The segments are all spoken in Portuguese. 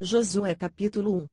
Josué capítulo 1.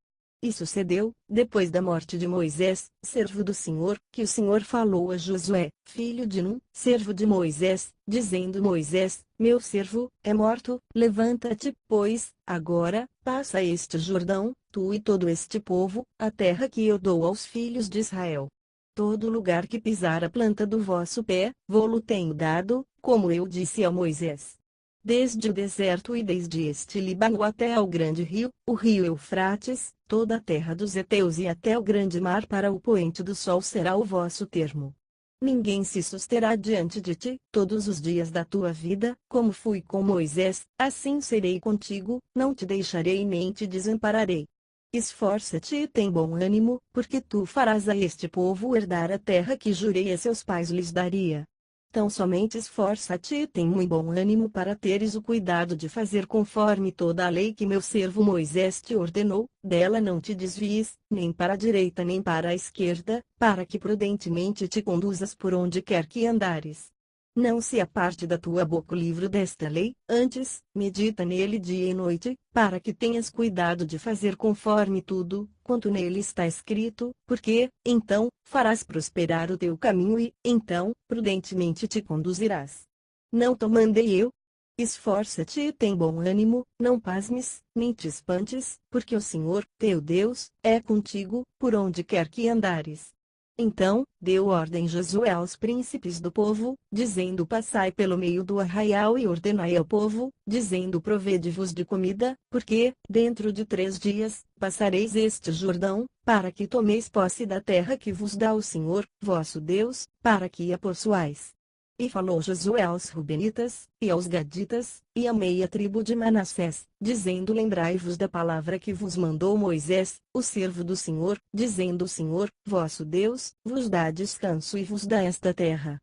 E sucedeu, depois da morte de Moisés, servo do Senhor, que o Senhor falou a Josué, filho de Num, servo de Moisés, dizendo: Moisés, meu servo, é morto, levanta-te, pois, agora, passa este Jordão, tu e todo este povo, a terra que eu dou aos filhos de Israel. Todo lugar que pisar a planta do vosso pé, vô-lo tenho dado, como eu disse a Moisés. Desde o deserto e desde este Líbano até ao grande rio, o rio Eufrates, toda a terra dos heteus e até o grande mar para o poente do sol será o vosso termo. Ninguém se susterá diante de ti, todos os dias da tua vida, como fui com Moisés, assim serei contigo, não te deixarei nem te desampararei. Esforça-te e tem bom ânimo, porque tu farás a este povo herdar a terra que jurei a seus pais lhes daria. Tão somente esforça-te e tem muito bom ânimo para teres o cuidado de fazer conforme toda a lei que meu servo Moisés te ordenou, dela não te desvies, nem para a direita nem para a esquerda, para que prudentemente te conduzas por onde quer que andares. Não se aparte da tua boca o livro desta lei, antes, medita nele dia e noite, para que tenhas cuidado de fazer conforme tudo, quanto nele está escrito, porque, então, farás prosperar o teu caminho e, então, prudentemente te conduzirás. Não te mandei eu? Esforça-te e tem bom ânimo, não pasmes, nem te espantes, porque o Senhor, teu Deus, é contigo, por onde quer que andares. Então, deu ordem Josué aos príncipes do povo, dizendo: Passai pelo meio do arraial e ordenai ao povo, dizendo: Provede-vos de comida, porque, dentro de 3 dias, passareis este Jordão, para que tomeis posse da terra que vos dá o Senhor, vosso Deus, para que a possuais. E falou Josué aos Rubenitas, e aos Gaditas, e à meia tribo de Manassés, dizendo: Lembrai-vos da palavra que vos mandou Moisés, o servo do Senhor, dizendo: O Senhor, vosso Deus, vos dá descanso e vos dá esta terra.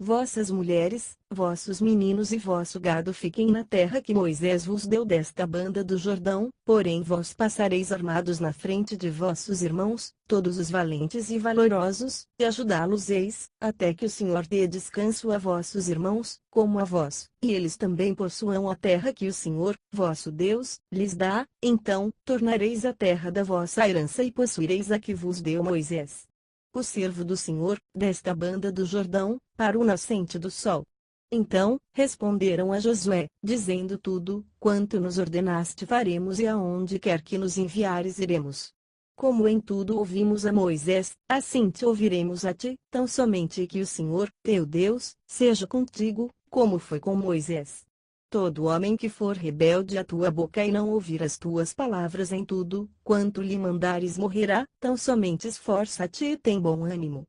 Vossas mulheres, vossos meninos e vosso gado fiquem na terra que Moisés vos deu desta banda do Jordão, porém vós passareis armados na frente de vossos irmãos, todos os valentes e valorosos, e ajudá-los-eis, até que o Senhor dê descanso a vossos irmãos, como a vós, e eles também possuam a terra que o Senhor, vosso Deus, lhes dá, então, tornareis a terra da vossa herança e possuireis a que vos deu Moisés, o servo do Senhor, desta banda do Jordão, para o nascente do sol. Então, responderam a Josué, dizendo: Tudo quanto nos ordenaste faremos e aonde quer que nos enviares iremos. Como em tudo ouvimos a Moisés, assim te ouviremos a ti, tão somente que o Senhor, teu Deus, seja contigo, como foi com Moisés. Todo homem que for rebelde à tua boca e não ouvir as tuas palavras em tudo, quanto lhe mandares morrerá, tão somente esforça-te e tem bom ânimo.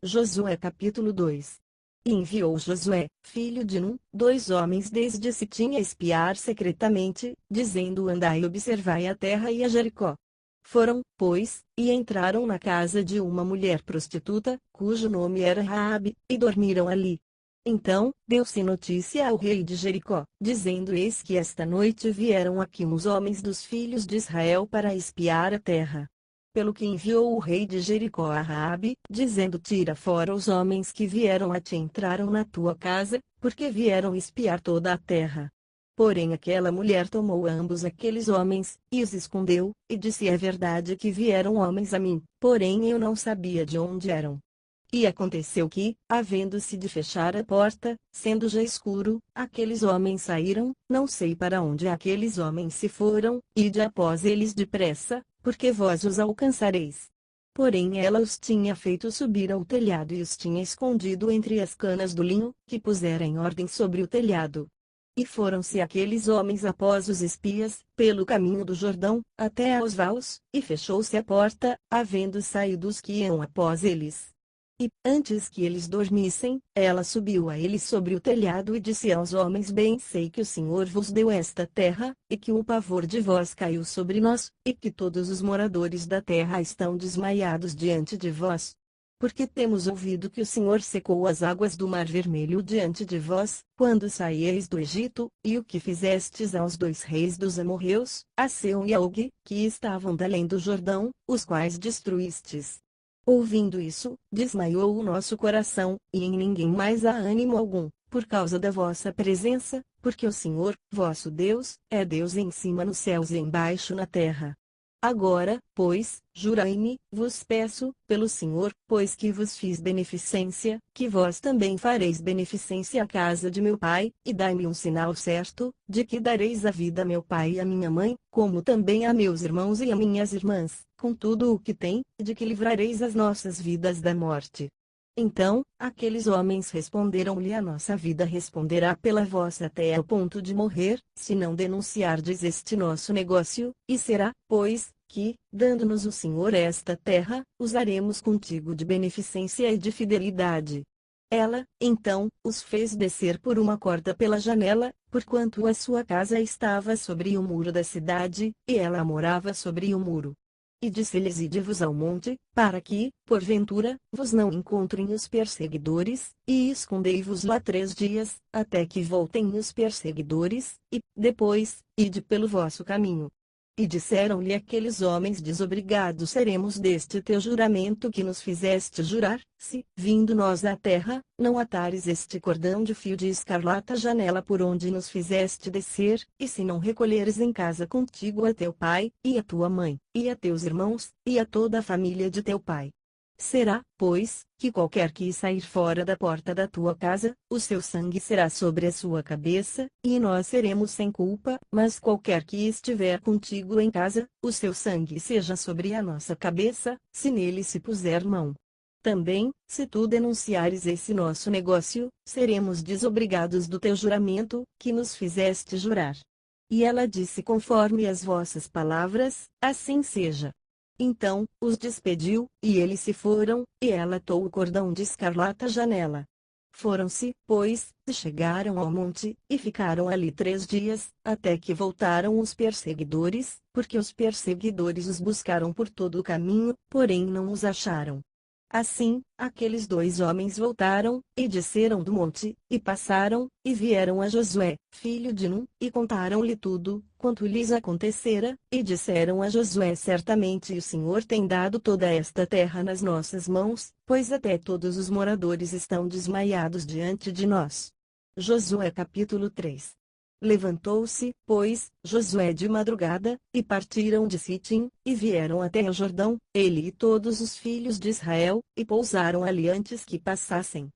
Josué capítulo 2. E enviou Josué, filho de Num, 2 homens desde Sitim a espiar secretamente, dizendo: Andai e observai a terra e a Jericó. Foram, pois, e entraram na casa de uma mulher prostituta, cujo nome era Raabe, e dormiram ali. Então, deu-se notícia ao rei de Jericó, dizendo: Eis que esta noite vieram aqui uns homens dos filhos de Israel para espiar a terra. Pelo que enviou o rei de Jericó a Raabe, dizendo: Tira fora os homens que vieram a ti entraram na tua casa, porque vieram espiar toda a terra. Porém aquela mulher tomou ambos aqueles homens, e os escondeu, e disse: É verdade que vieram homens a mim, porém eu não sabia de onde eram. E aconteceu que, havendo-se de fechar a porta, sendo já escuro, aqueles homens saíram, não sei para onde aqueles homens se foram, ide após eles depressa, porque vós os alcançareis. Porém ela os tinha feito subir ao telhado e os tinha escondido entre as canas do linho, que pusera em ordem sobre o telhado. E foram-se aqueles homens após os espias, pelo caminho do Jordão, até aos vaus, e fechou-se a porta, havendo saído os que iam após eles. E, antes que eles dormissem, ela subiu a eles sobre o telhado e disse aos homens: Bem sei que o Senhor vos deu esta terra, e que o pavor de vós caiu sobre nós, e que todos os moradores da terra estão desmaiados diante de vós. Porque temos ouvido que o Senhor secou as águas do Mar Vermelho diante de vós, quando saíeis do Egito, e o que fizestes aos 2 reis dos amorreus, a Seom e a Og, que estavam além do Jordão, os quais destruístes. Ouvindo isso, desmaiou o nosso coração, e em ninguém mais há ânimo algum, por causa da vossa presença, porque o Senhor, vosso Deus, é Deus em cima nos céus e embaixo na terra. Agora, pois, jurai-me, vos peço, pelo Senhor, pois que vos fiz beneficência, que vós também fareis beneficência à casa de meu pai, e dai-me um sinal certo, de que dareis a vida a meu pai e a minha mãe, como também a meus irmãos e a minhas irmãs, com tudo o que tem, de que livrareis as nossas vidas da morte. Então, aqueles homens responderam-lhe: a nossa vida responderá pela vossa até ao ponto de morrer, se não denunciardes este nosso negócio, e será, pois, que, dando-nos o Senhor esta terra, usaremos contigo de beneficência e de fidelidade. Ela, então, os fez descer por uma corda pela janela, porquanto a sua casa estava sobre o muro da cidade, e ela morava sobre o muro. E disse-lhes: ide-vos ao monte, para que, porventura, vos não encontrem os perseguidores, e escondei-vos lá 3 dias, até que voltem os perseguidores, e, depois, ide pelo vosso caminho. E disseram-lhe aqueles homens: desobrigados seremos deste teu juramento que nos fizeste jurar, se, vindo nós à terra, não atares este cordão de fio de escarlata à janela por onde nos fizeste descer, e se não recolheres em casa contigo a teu pai, e a tua mãe, e a teus irmãos, e a toda a família de teu pai. Será, pois, que qualquer que sair fora da porta da tua casa, o seu sangue será sobre a sua cabeça, e nós seremos sem culpa, mas qualquer que estiver contigo em casa, o seu sangue seja sobre a nossa cabeça, se nele se puser mão. Também, se tu denunciares esse nosso negócio, seremos desobrigados do teu juramento, que nos fizeste jurar. E ela disse: conforme as vossas palavras, assim seja. Então, os despediu, e eles se foram, e ela atou o cordão de escarlata à janela. Foram-se, pois, e chegaram ao monte, e ficaram ali 3 dias, até que voltaram os perseguidores, porque os perseguidores os buscaram por todo o caminho, porém não os acharam. Assim, aqueles 2 homens voltaram, e desceram do monte, e passaram, e vieram a Josué, filho de Num, e contaram-lhe tudo, quanto lhes acontecera, e disseram a Josué: certamente o Senhor tem dado toda esta terra nas nossas mãos, pois até todos os moradores estão desmaiados diante de nós. Josué capítulo 3. Levantou-se, pois, Josué de madrugada, e partiram de Sitim, e vieram até o Jordão, ele e todos os filhos de Israel, e pousaram ali antes que passassem.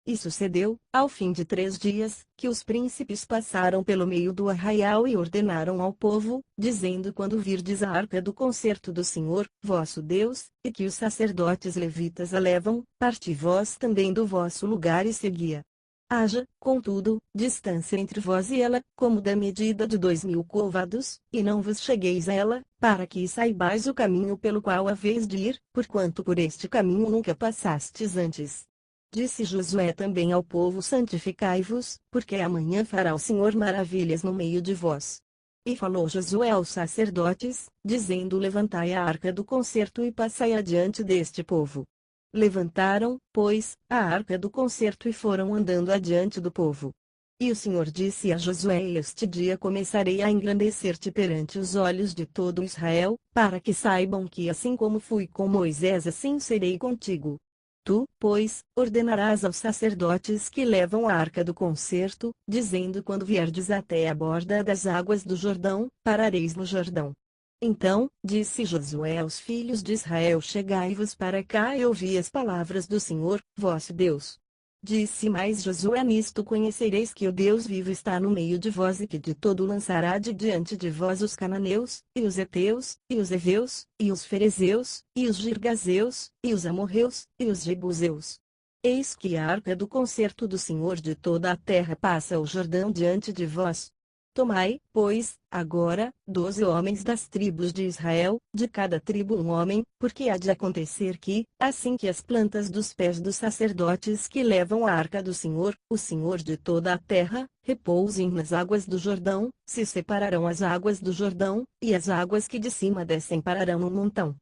E sucedeu, ao fim de 3 dias, que os príncipes passaram pelo meio do arraial e ordenaram ao povo, dizendo: quando virdes a arca do concerto do Senhor, vosso Deus, e que os sacerdotes levitas a levam, parti vós também do vosso lugar e segui-a. Haja, contudo, distância entre vós e ela, como da medida de 2000 côvados, e não vos chegueis a ela, para que saibais o caminho pelo qual haveis de ir, porquanto por este caminho nunca passastes antes. Disse Josué também ao povo: santificai-vos, porque amanhã fará o Senhor maravilhas no meio de vós. E falou Josué aos sacerdotes, dizendo: levantai a arca do concerto e passai adiante deste povo. Levantaram, pois, a arca do concerto e foram andando adiante do povo. E o Senhor disse a Josué: este dia começarei a engrandecer-te perante os olhos de todo Israel, para que saibam que assim como fui com Moisés assim serei contigo. Tu, pois, ordenarás aos sacerdotes que levam a arca do concerto, dizendo: quando vierdes até a borda das águas do Jordão, parareis no Jordão. Então, disse Josué aos filhos de Israel: chegai-vos para cá e ouvi as palavras do Senhor, vosso Deus. Disse mais Josué: nisto conhecereis que o Deus vivo está no meio de vós, e que de todo lançará de diante de vós os cananeus, e os heteus, e os heveus, e os ferezeus, e os girgazeus, e os amorreus, e os jebuseus. Eis que a arca do concerto do Senhor de toda a terra passa o Jordão diante de vós. Tomai, pois, agora, 12 homens das tribos de Israel, de cada tribo um homem, porque há de acontecer que, assim que as plantas dos pés dos sacerdotes que levam a arca do Senhor, o Senhor de toda a terra, repousem nas águas do Jordão, se separarão as águas do Jordão, e as águas que de cima descem pararão num montão.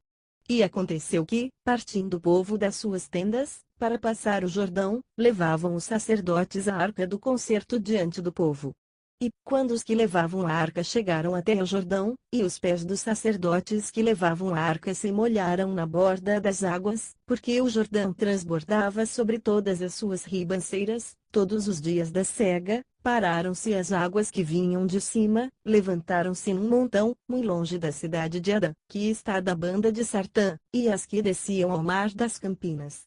E aconteceu que, partindo o povo das suas tendas, para passar o Jordão, levavam os sacerdotes a arca do concerto diante do povo. E, quando os que levavam a arca chegaram até o Jordão, e os pés dos sacerdotes que levavam a arca se molharam na borda das águas, porque o Jordão transbordava sobre todas as suas ribanceiras, todos os dias da cega, pararam-se as águas que vinham de cima, levantaram-se num montão, muito longe da cidade de Adã, que está da banda de Sartã, e as que desciam ao mar das Campinas,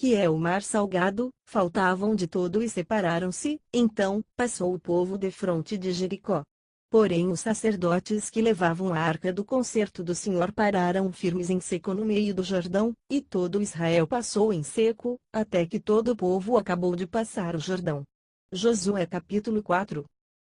que é o mar salgado, faltavam de todo e separaram-se. Então passou o povo defronte de Jericó. Porém os sacerdotes que levavam a arca do concerto do Senhor pararam firmes em seco no meio do Jordão, e todo Israel passou em seco, até que todo o povo acabou de passar o Jordão. Josué capítulo 4.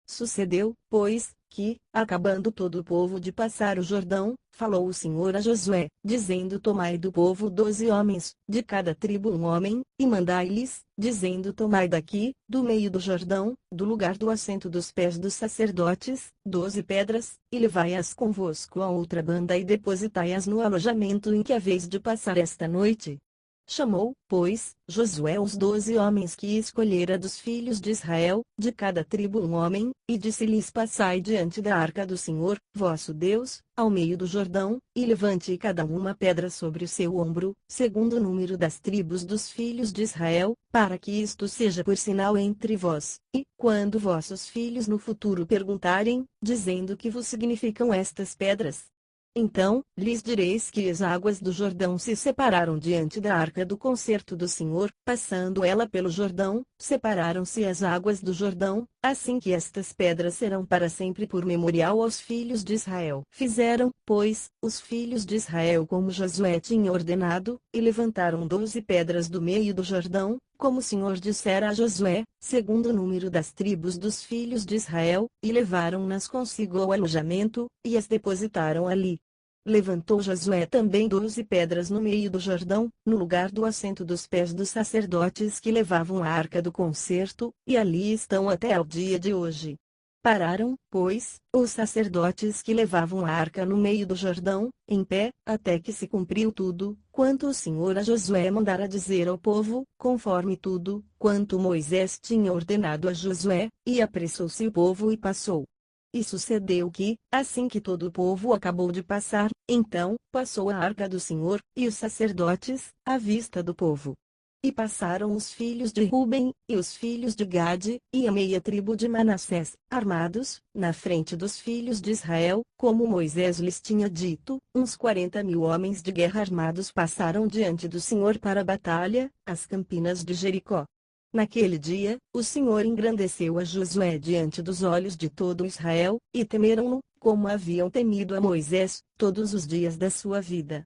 Sucedeu, pois, que, acabando todo o povo de passar o Jordão, falou o Senhor a Josué, dizendo: Tomai do povo 12 homens, de cada tribo um homem, e mandai-lhes, dizendo: Tomai daqui, do meio do Jordão, do lugar do assento dos pés dos sacerdotes, 12 pedras, e levai-as convosco a outra banda e depositai-as no alojamento em que haveis de passar esta noite. Chamou, pois, Josué os 12 homens que escolhera dos filhos de Israel, de cada tribo um homem, e disse-lhes: Passai diante da arca do Senhor, vosso Deus, ao meio do Jordão, e levante cada um uma pedra sobre o seu ombro, segundo o número das tribos dos filhos de Israel, para que isto seja por sinal entre vós. E, quando vossos filhos no futuro perguntarem, dizendo: Que vos significam estas pedras? Então, lhes direis que as águas do Jordão se separaram diante da arca do concerto do Senhor, passando ela pelo Jordão, separaram-se as águas do Jordão, assim que estas pedras serão para sempre por memorial aos filhos de Israel. Fizeram, pois, os filhos de Israel como Josué tinha ordenado, e levantaram 12 pedras do meio do Jordão, como o Senhor dissera a Josué, segundo o número das tribos dos filhos de Israel, e levaram-nas consigo ao alojamento, e as depositaram ali. Levantou Josué também 12 pedras no meio do Jordão, no lugar do assento dos pés dos sacerdotes que levavam a arca do concerto, e ali estão até ao dia de hoje. Pararam, pois, os sacerdotes que levavam a arca no meio do Jordão, em pé, até que se cumpriu tudo, quanto o Senhor a Josué mandara dizer ao povo, conforme tudo, quanto Moisés tinha ordenado a Josué, e apressou-se o povo e passou. E sucedeu que, assim que todo o povo acabou de passar, então, passou a arca do Senhor, e os sacerdotes, à vista do povo. E passaram os filhos de Ruben, e os filhos de Gade, e a meia tribo de Manassés, armados, na frente dos filhos de Israel, como Moisés lhes tinha dito, uns 40.000 homens de guerra armados passaram diante do Senhor para a batalha, às campinas de Jericó. Naquele dia, o Senhor engrandeceu a Josué diante dos olhos de todo Israel, e temeram-no, como haviam temido a Moisés, todos os dias da sua vida.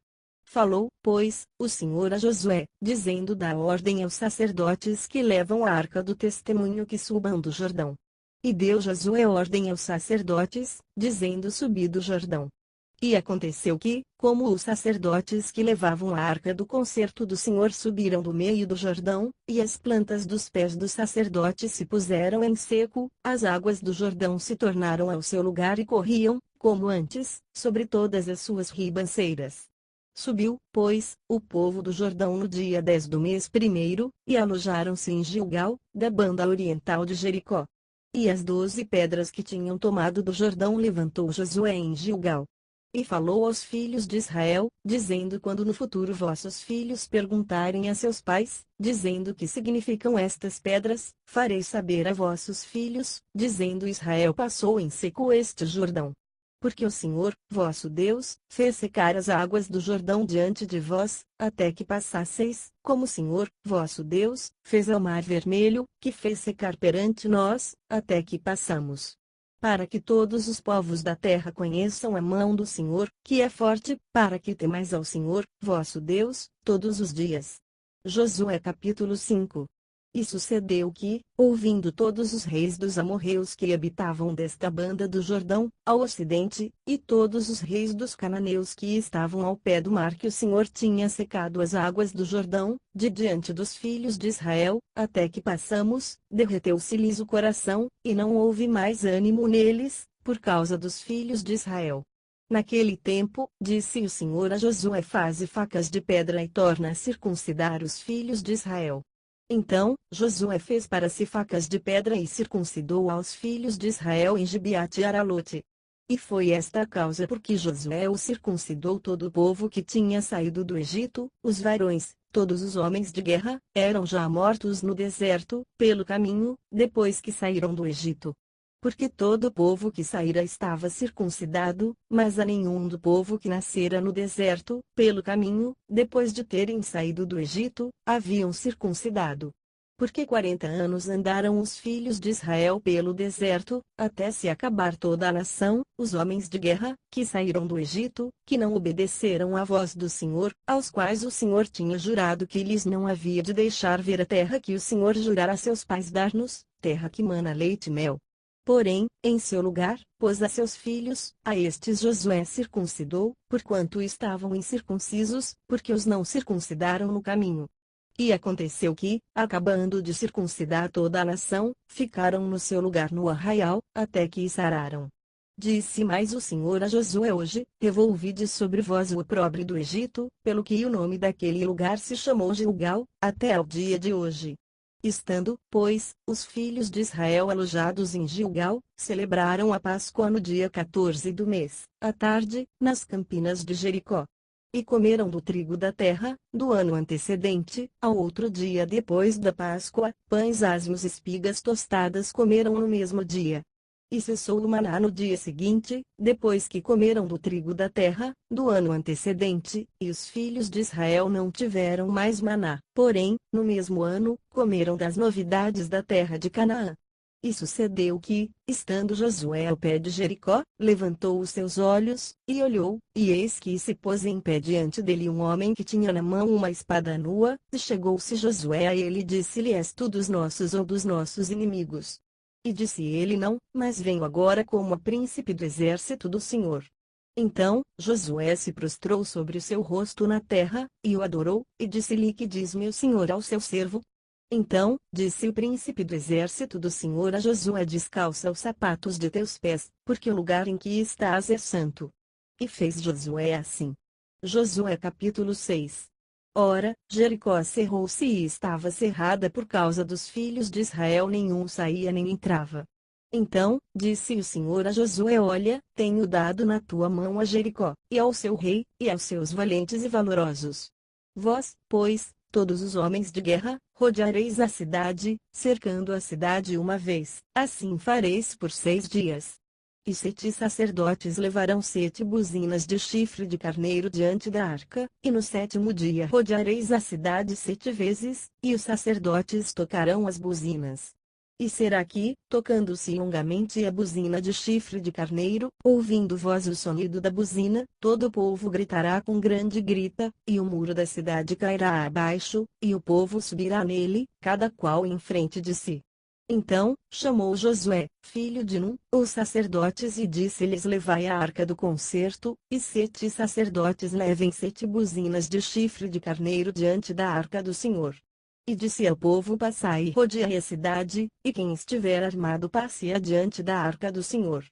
Falou, pois, o Senhor a Josué, dizendo: Dá ordem aos sacerdotes que levam a arca do testemunho que subam do Jordão. E deu Josué ordem aos sacerdotes, dizendo: Subi do Jordão. E aconteceu que, como os sacerdotes que levavam a arca do concerto do Senhor subiram do meio do Jordão, e as plantas dos pés dos sacerdotes se puseram em seco, as águas do Jordão se tornaram ao seu lugar e corriam, como antes, sobre todas as suas ribanceiras. Subiu, pois, o povo do Jordão no dia 10 do mês primeiro, e alojaram-se em Gilgal, da banda oriental de Jericó. E as 12 pedras que tinham tomado do Jordão levantou Josué em Gilgal. E falou aos filhos de Israel, dizendo: Quando no futuro vossos filhos perguntarem a seus pais, dizendo: Que significam estas pedras, farei saber a vossos filhos, dizendo: Israel passou em seco este Jordão. Porque o Senhor, vosso Deus, fez secar as águas do Jordão diante de vós, até que passasseis, como o Senhor, vosso Deus, fez ao Mar Vermelho, que fez secar perante nós, até que passamos. Para que todos os povos da terra conheçam a mão do Senhor, que é forte, para que temais ao Senhor, vosso Deus, todos os dias. Josué capítulo 5. E sucedeu que, ouvindo todos os reis dos amorreus que habitavam desta banda do Jordão, ao ocidente, e todos os reis dos cananeus que estavam ao pé do mar, que o Senhor tinha secado as águas do Jordão, de diante dos filhos de Israel, até que passamos, derreteu-se-lhes o coração, e não houve mais ânimo neles, por causa dos filhos de Israel. Naquele tempo, disse o Senhor a Josué: Faze facas de pedra e torna a circuncidar os filhos de Israel. Então, Josué fez para si facas de pedra e circuncidou aos filhos de Israel em Gibeate e Aralote. E foi esta a causa por que Josué o circuncidou. Todo o povo que tinha saído do Egito, os varões, todos os homens de guerra, eram já mortos no deserto, pelo caminho, depois que saíram do Egito. Porque todo o povo que saíra estava circuncidado, mas a nenhum do povo que nascera no deserto, pelo caminho, depois de terem saído do Egito, haviam circuncidado. Porque 40 anos andaram os filhos de Israel pelo deserto, até se acabar toda a nação, os homens de guerra, que saíram do Egito, que não obedeceram à voz do Senhor, aos quais o Senhor tinha jurado que lhes não havia de deixar ver a terra que o Senhor jurara a seus pais dar-nos, terra que mana leite e mel. Porém, em seu lugar, pôs a seus filhos, a estes Josué circuncidou, porquanto estavam incircuncisos, porque os não circuncidaram no caminho. E aconteceu que, acabando de circuncidar toda a nação, ficaram no seu lugar no arraial, até que sararam. Disse mais o Senhor a Josué: hoje, revolvide sobre vós o opróbrio do Egito, pelo que o nome daquele lugar se chamou Gilgal, até ao dia de hoje. Estando, pois, os filhos de Israel alojados em Gilgal, celebraram a Páscoa no dia 14 do mês, à tarde, nas campinas de Jericó. E comeram do trigo da terra, do ano antecedente, ao outro dia depois da Páscoa, pães asmos e espigas tostadas comeram no mesmo dia. E cessou o maná no dia seguinte, depois que comeram do trigo da terra, do ano antecedente, e os filhos de Israel não tiveram mais maná. Porém, no mesmo ano, comeram das novidades da terra de Canaã. E sucedeu que, estando Josué ao pé de Jericó, levantou os seus olhos, e olhou, e eis que se pôs em pé diante dele um homem que tinha na mão uma espada nua, e chegou-se Josué a ele e disse-lhe: És tu dos nossos ou dos nossos inimigos? E disse ele: Não, mas venho agora como a príncipe do exército do Senhor. Então, Josué se prostrou sobre o seu rosto na terra, e o adorou, e disse-lhe: Que diz meu senhor ao seu servo? Então, disse o príncipe do exército do Senhor a Josué: Descalça os sapatos de teus pés, porque o lugar em que estás é santo. E fez Josué assim. Josué capítulo 6. Ora, Jericó cerrou-se e estava cerrada por causa dos filhos de Israel, nenhum saía nem entrava. Então, disse o Senhor a Josué: Olha, tenho dado na tua mão a Jericó, e ao seu rei, e aos seus valentes e valorosos. Vós, pois, todos os homens de guerra, rodeareis a cidade, cercando a cidade uma vez, assim fareis por 6 dias. E 7 sacerdotes levarão 7 buzinas de chifre de carneiro diante da arca, e no 7º dia rodeareis a cidade 7 vezes, e os sacerdotes tocarão as buzinas. E será que, tocando-se longamente a buzina de chifre de carneiro, ouvindo vós o sonido da buzina, todo o povo gritará com grande grita, e o muro da cidade cairá abaixo, e o povo subirá nele, cada qual em frente de si. Então, chamou Josué, filho de Num, os sacerdotes e disse-lhes: Levai a arca do concerto, e 7 sacerdotes levem 7 buzinas de chifre de carneiro diante da arca do Senhor. E disse ao povo: Passai e rodeai a cidade, e quem estiver armado passe adiante da arca do Senhor.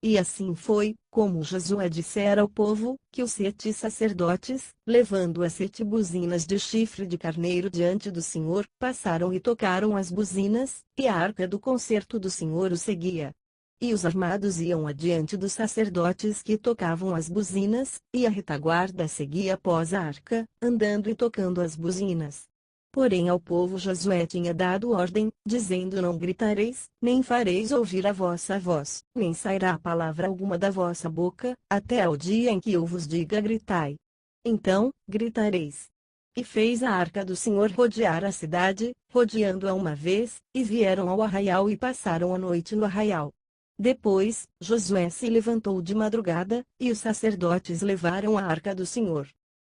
E assim foi, como Josué dissera ao povo, que os 7 sacerdotes, levando as 7 buzinas de chifre de carneiro diante do Senhor, passaram e tocaram as buzinas, e a arca do concerto do Senhor o seguia. E os armados iam adiante dos sacerdotes que tocavam as buzinas, e a retaguarda seguia após a arca, andando e tocando as buzinas. Porém ao povo Josué tinha dado ordem, dizendo: Não gritareis, nem fareis ouvir a vossa voz, nem sairá palavra alguma da vossa boca, até ao dia em que eu vos diga: gritai. Então, gritareis. E fez a arca do Senhor rodear a cidade, rodeando-a uma vez, e vieram ao arraial e passaram a noite no arraial. Depois, Josué se levantou de madrugada, e os sacerdotes levaram a arca do Senhor.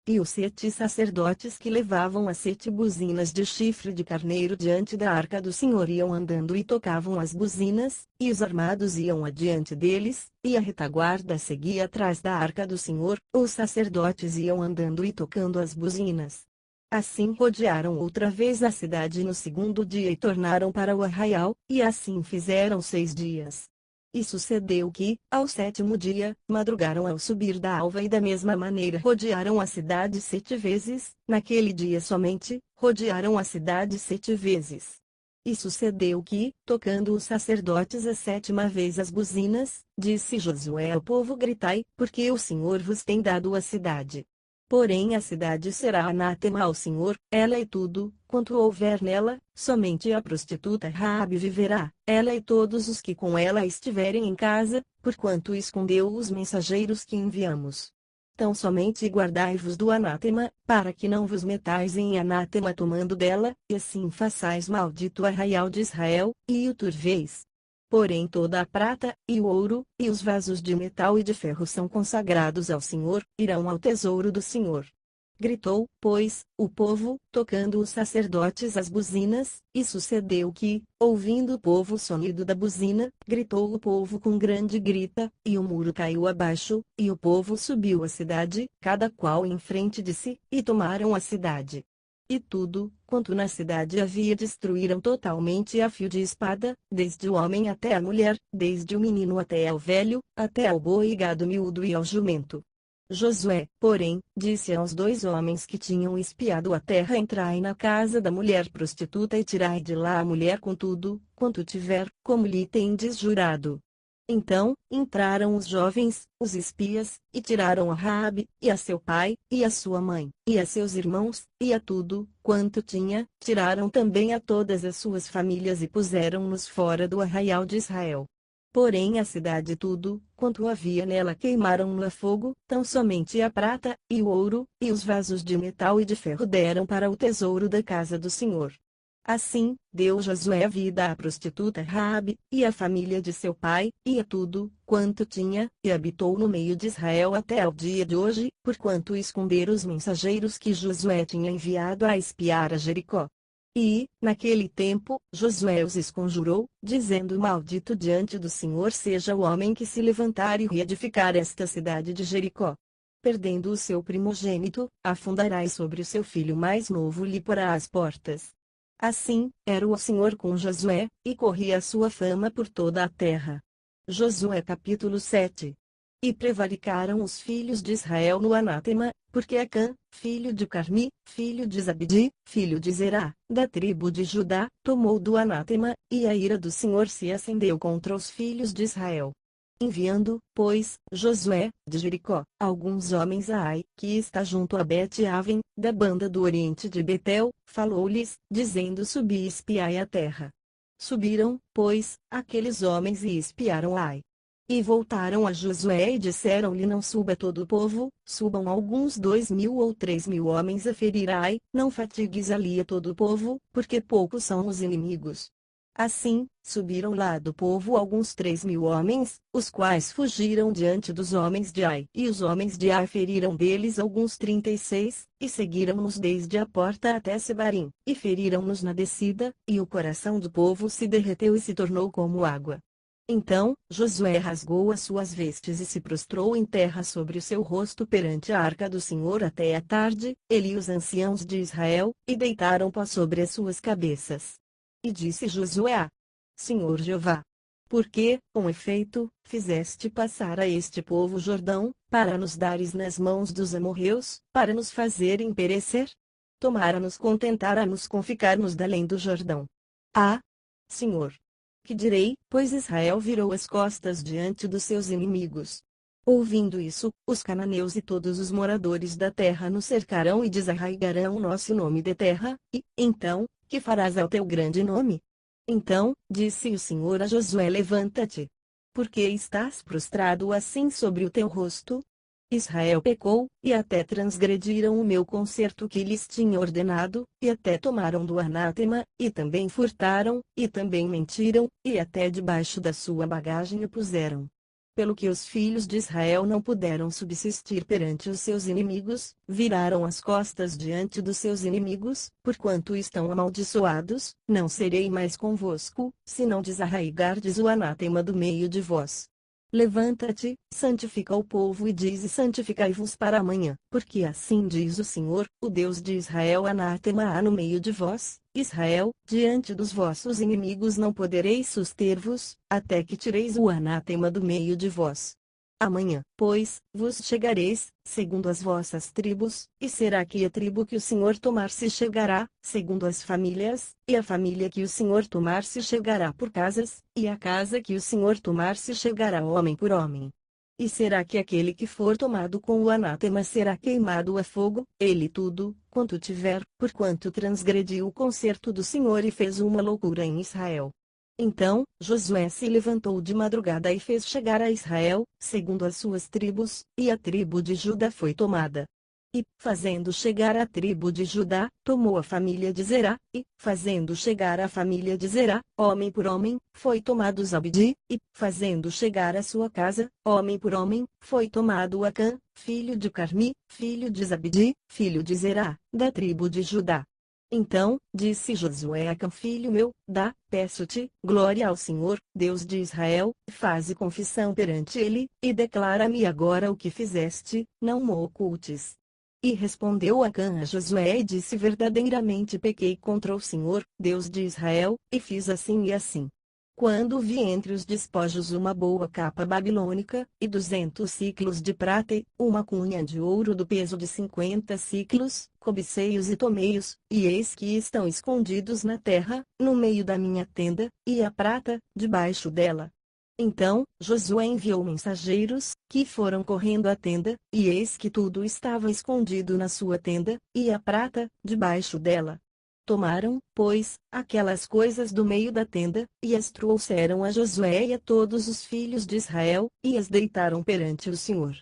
E os 7 sacerdotes que levavam as 7 buzinas de chifre de carneiro diante da arca do Senhor iam andando e tocavam as buzinas, e os armados iam adiante deles, e a retaguarda seguia atrás da arca do Senhor, os sacerdotes iam andando e tocando as buzinas. Assim rodearam outra vez a cidade no 2º dia e tornaram para o arraial, e assim fizeram 6 dias. E sucedeu que, ao sétimo dia, madrugaram ao subir da alva e da mesma maneira rodearam a cidade 7 vezes, naquele dia somente, rodearam a cidade 7 vezes. E sucedeu que, tocando os sacerdotes a 7ª vez as buzinas, disse Josué ao povo: gritai, porque o Senhor vos tem dado a cidade. Porém a cidade será anátema ao Senhor, ela e tudo quanto houver nela, somente a prostituta Raabe viverá, ela e todos os que com ela estiverem em casa, porquanto escondeu os mensageiros que enviamos. Tão somente guardai-vos do anátema, para que não vos metais em anátema tomando dela, e assim façais maldito o arraial de Israel, e o turveis. Porém toda a prata, e o ouro, e os vasos de metal e de ferro são consagrados ao Senhor, irão ao tesouro do Senhor. Gritou, pois, o povo, tocando os sacerdotes as buzinas, e sucedeu que, ouvindo o povo o sonido da buzina, gritou o povo com grande grita, e o muro caiu abaixo, e o povo subiu à cidade, cada qual em frente de si, e tomaram a cidade. E tudo quanto na cidade havia destruíram totalmente a fio de espada, desde o homem até a mulher, desde o menino até ao velho, até ao boi e gado miúdo e ao jumento. Josué, porém, disse aos 2 homens que tinham espiado a terra: entrai na casa da mulher prostituta e tirai de lá a mulher com tudo quanto tiver, como lhe tendes jurado. Então, entraram os jovens, os espias, e tiraram a Raabe, e a seu pai, e a sua mãe, e a seus irmãos, e a tudo quanto tinha, tiraram também a todas as suas famílias e puseram-nos fora do arraial de Israel. Porém a cidade tudo quanto havia nela queimaram-no a fogo, tão somente a prata, e o ouro, e os vasos de metal e de ferro deram para o tesouro da casa do Senhor. Assim, deu Josué vida à prostituta Raabe, e à família de seu pai, e a tudo quanto tinha, e habitou no meio de Israel até ao dia de hoje, porquanto esconderam os mensageiros que Josué tinha enviado a espiar a Jericó. E, naquele tempo, Josué os esconjurou, dizendo: maldito diante do Senhor seja o homem que se levantar e reedificar esta cidade de Jericó. Perdendo o seu primogênito, afundará e sobre o seu filho mais novo lhe porá as portas. Assim, era o Senhor com Josué, e corria a sua fama por toda a terra. Josué capítulo 7. E prevaricaram os filhos de Israel no anátema, porque Acã, filho de Carmi, filho de Zabdi, filho de Zerá, da tribo de Judá, tomou do anátema, e a ira do Senhor se acendeu contra os filhos de Israel. Enviando, pois, Josué, de Jericó, alguns homens a Ai, que está junto a Bet-Aven, da banda do oriente de Betel, falou-lhes, dizendo: subi e espiai a terra. Subiram, pois, aqueles homens e espiaram Ai. E voltaram a Josué e disseram-lhe: não suba todo o povo, subam alguns 2.000 ou 3.000 homens a ferir Ai, não fatigues ali a todo o povo, porque poucos são os inimigos. Assim, subiram lá do povo alguns 3.000 homens, os quais fugiram diante dos homens de Ai. E os homens de Ai feriram deles alguns 36, e seguiram-nos desde a porta até Sebarim, e feriram-nos na descida, e o coração do povo se derreteu e se tornou como água. Então, Josué rasgou as suas vestes e se prostrou em terra sobre o seu rosto perante a arca do Senhor até a tarde, ele e os anciãos de Israel, e deitaram pó sobre as suas cabeças. E disse Josué: Senhor Jeová, por que, com efeito, fizeste passar a este povo o Jordão, para nos dares nas mãos dos amorreus, para nos fazerem perecer? Tomara-nos contentar-nos com ficarmos da além do Jordão. Ah, Senhor! Que direi, pois Israel virou as costas diante dos seus inimigos. Ouvindo isso, os cananeus e todos os moradores da terra nos cercarão e desarraigarão o nosso nome de terra, e, então, que farás ao teu grande nome? Então, disse o Senhor a Josué: levanta-te. Por que estás prostrado assim sobre o teu rosto? Israel pecou, e até transgrediram o meu concerto que lhes tinha ordenado, e até tomaram do anátema, e também furtaram, e também mentiram, e até debaixo da sua bagagem o puseram. Pelo que os filhos de Israel não puderam subsistir perante os seus inimigos, viraram as costas diante dos seus inimigos, porquanto estão amaldiçoados, não serei mais convosco, se não desarraigardes o anátema do meio de vós. Levanta-te, santifica o povo e dize: santificai-vos para amanhã, porque assim diz o Senhor, o Deus de Israel: anátema há no meio de vós, Israel, diante dos vossos inimigos não podereis suster-vos, até que tireis o anátema do meio de vós. Amanhã, pois, vos chegareis, segundo as vossas tribos, e será que a tribo que o Senhor tomar se chegará, segundo as famílias, e a família que o Senhor tomar se chegará por casas, e a casa que o Senhor tomar se chegará homem por homem. E será que aquele que for tomado com o anátema será queimado a fogo, ele tudo, quanto tiver, porquanto transgrediu o concerto do Senhor e fez uma loucura em Israel. Então, Josué se levantou de madrugada e fez chegar a Israel, segundo as suas tribos, e a tribo de Judá foi tomada. E, fazendo chegar a tribo de Judá, tomou a família de Zerá, e, fazendo chegar a família de Zerá, homem por homem, foi tomado Zabdi, e, fazendo chegar a sua casa, homem por homem, foi tomado Acã, filho de Carmi, filho de Zabdi, filho de Zerá, da tribo de Judá. Então, disse Josué a Acã: filho meu, peço-te, glória ao Senhor, Deus de Israel, faze confissão perante ele, e declara-me agora o que fizeste, não mo ocultes. E respondeu Acã a Josué e disse: verdadeiramente pequei contra o Senhor, Deus de Israel, e fiz assim e assim. Quando vi entre os despojos uma boa capa babilônica, e 200 siclos de prata e uma cunha de ouro do peso de 50 siclos, cobicei-os e tomei-os, e eis que estão escondidos na terra, no meio da minha tenda, e a prata, debaixo dela. Então, Josué enviou mensageiros, que foram correndo à tenda, e eis que tudo estava escondido na sua tenda, e a prata, debaixo dela. Tomaram, pois, aquelas coisas do meio da tenda, e as trouxeram a Josué e a todos os filhos de Israel, e as deitaram perante o Senhor.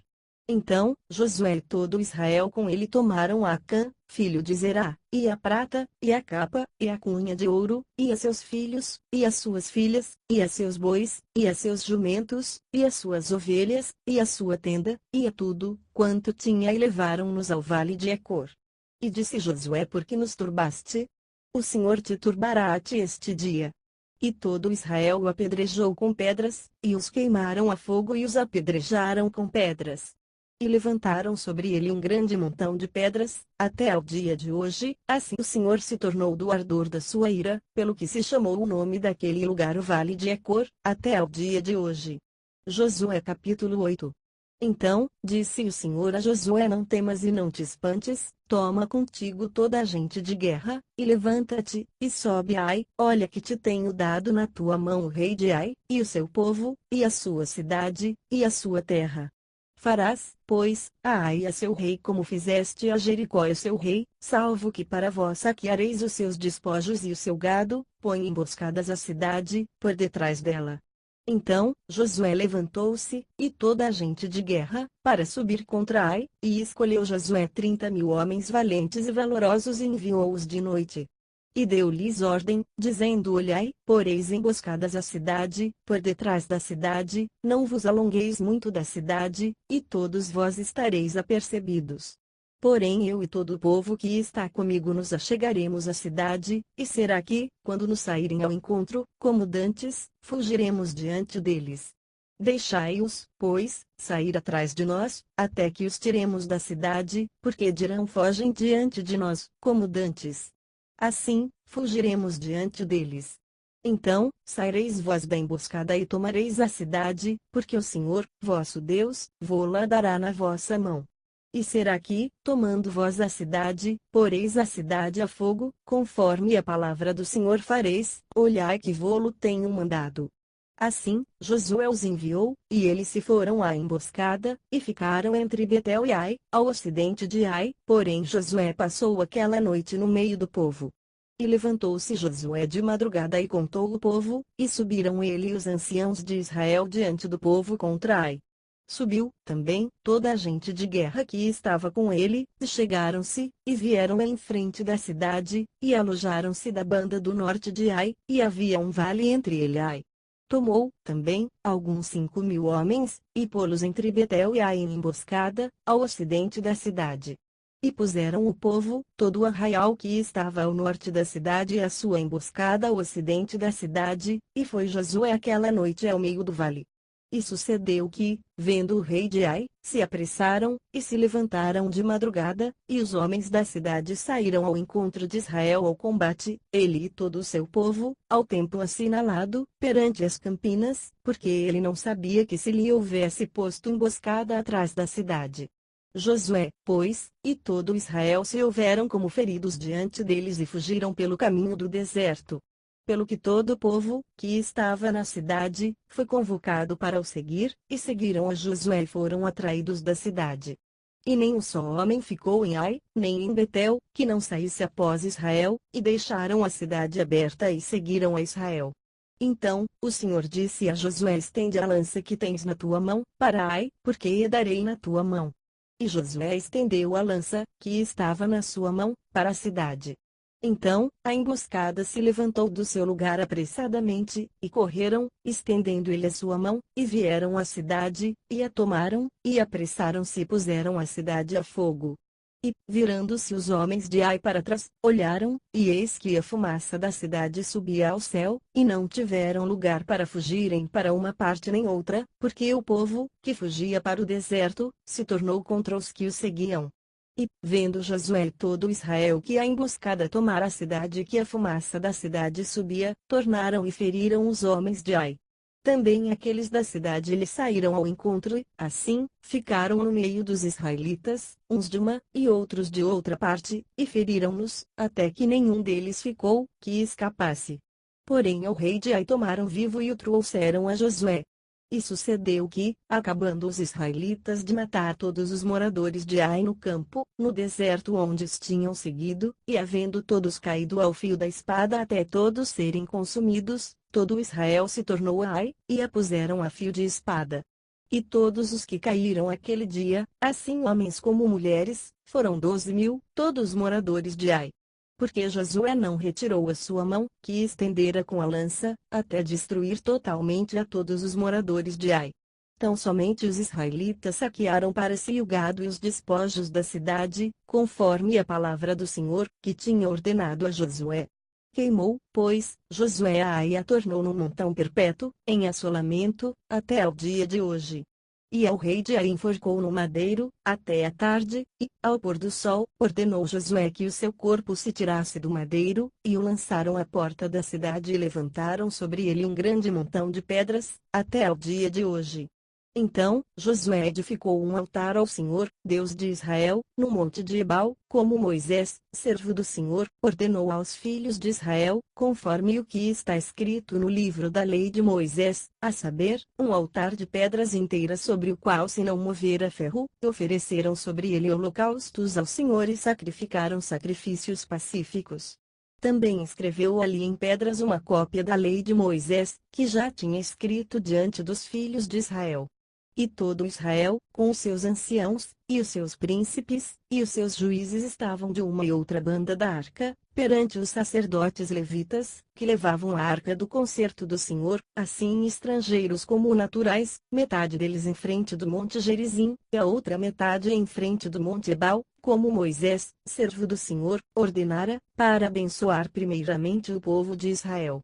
Então, Josué e todo Israel com ele tomaram Acã, filho de Zerá, e a prata, e a capa, e a cunha de ouro, e a seus filhos, e as suas filhas, e a seus bois, e a seus jumentos, e as suas ovelhas, e a sua tenda, e a tudo, quanto tinha, e levaram-nos ao vale de Ecor. E disse Josué: por que nos turbaste? O Senhor te turbará a ti este dia. E todo Israel o apedrejou com pedras, e os queimaram a fogo e os apedrejaram com pedras. E levantaram sobre ele um grande montão de pedras, até ao dia de hoje, assim o Senhor se tornou do ardor da sua ira, pelo que se chamou o nome daquele lugar o Vale de Ecor, até ao dia de hoje. Josué capítulo 8. Então, disse o Senhor a Josué: não temas e não te espantes, toma contigo toda a gente de guerra, e levanta-te, e sobe a Ai, olha que te tenho dado na tua mão o rei de Ai, e o seu povo, e a sua cidade, e a sua terra. Farás, pois, a Ai a seu rei como fizeste a Jericó a seu rei, salvo que para vós saqueareis os seus despojos e o seu gado, põe emboscadas a cidade, por detrás dela. Então, Josué levantou-se, e toda a gente de guerra, para subir contra Ai, e escolheu Josué 30.000 homens valentes e valorosos e enviou-os de noite. E deu-lhes ordem, dizendo: olhai, poreis emboscadas a cidade, por detrás da cidade, não vos alongueis muito da cidade, e todos vós estareis apercebidos. Porém eu e todo o povo que está comigo nos achegaremos à cidade, e será que, quando nos saírem ao encontro, como dantes, fugiremos diante deles. Deixai-os, pois, sair atrás de nós, até que os tiremos da cidade, porque dirão: fogem diante de nós, como dantes. Assim, fugiremos diante deles. Então, saireis vós da emboscada e tomareis a cidade, porque o Senhor, vosso Deus, vô-la dará na vossa mão. E será que, tomando vós a cidade, poreis a cidade a fogo, conforme a palavra do Senhor fareis, olhai que vô-lo tenho mandado. Assim, Josué os enviou, e eles se foram à emboscada, e ficaram entre Betel e Ai, ao ocidente de Ai, porém Josué passou aquela noite no meio do povo. E levantou-se Josué de madrugada e contou o povo, e subiram ele e os anciãos de Israel diante do povo contra Ai. Subiu, também, toda a gente de guerra que estava com ele, e chegaram-se, e vieram em frente da cidade, e alojaram-se da banda do norte de Ai, e havia um vale entre ele e Ai. Tomou, também, alguns 5.000 homens, e pô-los entre Betel e Ai em emboscada, ao ocidente da cidade. E puseram o povo, todo o arraial que estava ao norte da cidade e a sua emboscada ao ocidente da cidade, e foi Josué aquela noite ao meio do vale. E sucedeu que, vendo o rei de Ai, se apressaram, e se levantaram de madrugada, e os homens da cidade saíram ao encontro de Israel ao combate, ele e todo o seu povo, ao tempo assinalado, perante as campinas, porque ele não sabia que se lhe houvesse posto emboscada atrás da cidade. Josué, pois, e todo Israel se houveram como feridos diante deles e fugiram pelo caminho do deserto. Pelo que todo o povo, que estava na cidade, foi convocado para o seguir, e seguiram a Josué e foram atraídos da cidade. E nem um só homem ficou em Ai, nem em Betel, que não saísse após Israel, e deixaram a cidade aberta e seguiram a Israel. Então, o Senhor disse a Josué: estende a lança que tens na tua mão, para Ai, porque a darei na tua mão. E Josué estendeu a lança, que estava na sua mão, para a cidade. Então, a emboscada se levantou do seu lugar apressadamente, e correram, estendendo ele a sua mão, e vieram à cidade, e a tomaram, e apressaram-se e puseram a cidade a fogo. E, virando-se os homens de Ai para trás, olharam, e eis que a fumaça da cidade subia ao céu, e não tiveram lugar para fugirem para uma parte nem outra, porque o povo, que fugia para o deserto, se tornou contra os que o seguiam. E, vendo Josué e todo Israel que a emboscada tomara a cidade e que a fumaça da cidade subia, tornaram e feriram os homens de Ai. Também aqueles da cidade lhe saíram ao encontro e, assim, ficaram no meio dos israelitas, uns de uma, e outros de outra parte, e feriram-nos, até que nenhum deles ficou, que escapasse. Porém ao rei de Ai tomaram vivo e o trouxeram a Josué. E sucedeu que, acabando os israelitas de matar todos os moradores de Ai no campo, no deserto onde os tinham seguido, e havendo todos caído ao fio da espada até todos serem consumidos, todo Israel se tornou a Ai, e a puseram a fio de espada. E todos os que caíram aquele dia, assim homens como mulheres, foram 12.000, todos moradores de Ai. Porque Josué não retirou a sua mão, que estendera com a lança, até destruir totalmente a todos os moradores de Ai. Tão somente os israelitas saquearam para si o gado e os despojos da cidade, conforme a palavra do Senhor, que tinha ordenado a Josué. Queimou, pois, Josué a Ai e a tornou num montão perpétuo, em assolamento, até ao dia de hoje. E ao rei de Ai enforcou no madeiro, até a tarde, e, ao pôr do sol, ordenou Josué que o seu corpo se tirasse do madeiro, e o lançaram à porta da cidade e levantaram sobre ele um grande montão de pedras, até ao dia de hoje. Então, Josué edificou um altar ao Senhor, Deus de Israel, no monte de Ebal, como Moisés, servo do Senhor, ordenou aos filhos de Israel, conforme o que está escrito no livro da lei de Moisés, a saber, um altar de pedras inteiras sobre o qual se não movera ferro, e ofereceram sobre ele holocaustos ao Senhor e sacrificaram sacrifícios pacíficos. Também escreveu ali em pedras uma cópia da lei de Moisés, que já tinha escrito diante dos filhos de Israel. E todo Israel, com os seus anciãos, e os seus príncipes, e os seus juízes estavam de uma e outra banda da arca, perante os sacerdotes levitas, que levavam a arca do concerto do Senhor, assim estrangeiros como naturais, metade deles em frente do monte Gerizim, e a outra metade em frente do monte Ebal, como Moisés, servo do Senhor, ordenara, para abençoar primeiramente o povo de Israel.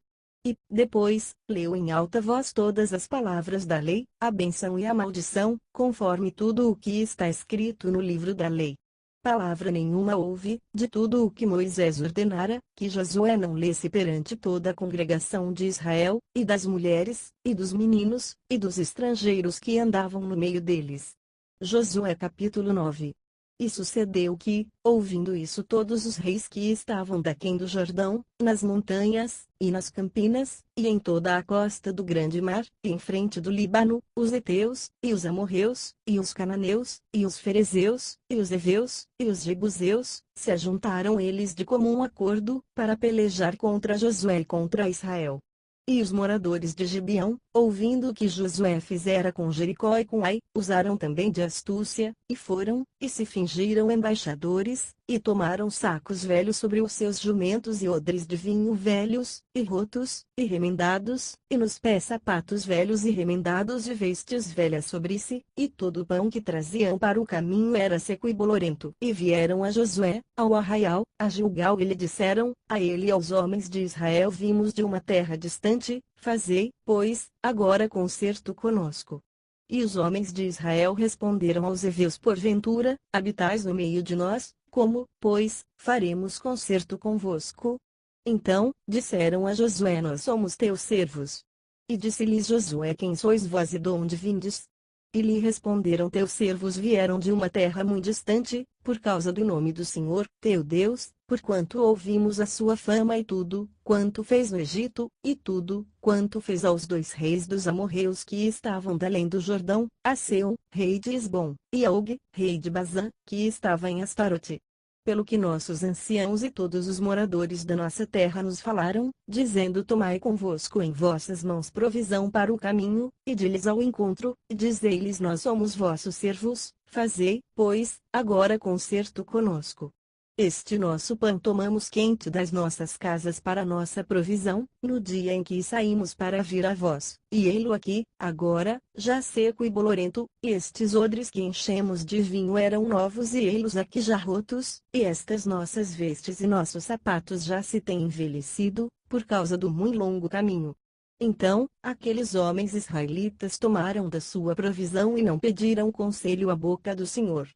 E, depois, leu em alta voz todas as palavras da lei, a bênção e a maldição, conforme tudo o que está escrito no livro da lei. Palavra nenhuma houve, de tudo o que Moisés ordenara, que Josué não lesse perante toda a congregação de Israel, e das mulheres, e dos meninos, e dos estrangeiros que andavam no meio deles. Josué capítulo 9. E sucedeu que, ouvindo isso todos os reis que estavam daquém do Jordão, nas montanhas, e nas campinas, e em toda a costa do grande mar, e em frente do Líbano, os heteus, e os amorreus, e os cananeus, e os ferezeus, e os heveus, e os jebuseus, se ajuntaram eles de comum acordo, para pelejar contra Josué e contra Israel. E os moradores de Gibeão, ouvindo o que Josué fizera com Jericó e com Ai, usaram também de astúcia, e foram, e se fingiram embaixadores, e tomaram sacos velhos sobre os seus jumentos e odres de vinho velhos, e rotos, e remendados, e nos pés sapatos velhos e remendados e vestes velhas sobre si, e todo o pão que traziam para o caminho era seco e bolorento. E vieram a Josué, ao arraial, a Gilgal e lhe disseram, a ele e aos homens de Israel: vimos de uma terra distante, fazei, pois, agora concerto conosco. E os homens de Israel responderam aos heveus: porventura, habitais no meio de nós? Como, pois, faremos concerto convosco? Então, disseram a Josué: nós somos teus servos. E disse-lhes Josué: quem sois vós e de onde vindes? E lhe responderam: teus servos vieram de uma terra muito distante, por causa do nome do Senhor, teu Deus, porquanto ouvimos a sua fama e tudo, quanto fez no Egito, e tudo, quanto fez aos 2 reis dos amorreus que estavam da além do Jordão, a Seom, rei de Esbom, e a Og, rei de Bazã, que estava em Astarote. Pelo que nossos anciãos e todos os moradores da nossa terra nos falaram, dizendo: tomai convosco em vossas mãos provisão para o caminho, e de-lhes ao encontro, e dizei-lhes: nós somos vossos servos, fazei, pois, agora concerto conosco. Este nosso pão tomamos quente das nossas casas para nossa provisão, no dia em que saímos para vir a vós, e ei-lo aqui, agora, já seco e bolorento, e estes odres que enchemos de vinho eram novos e ei-los aqui já rotos, e estas nossas vestes e nossos sapatos já se têm envelhecido, por causa do muito longo caminho. Então, aqueles homens israelitas tomaram da sua provisão e não pediram conselho à boca do Senhor.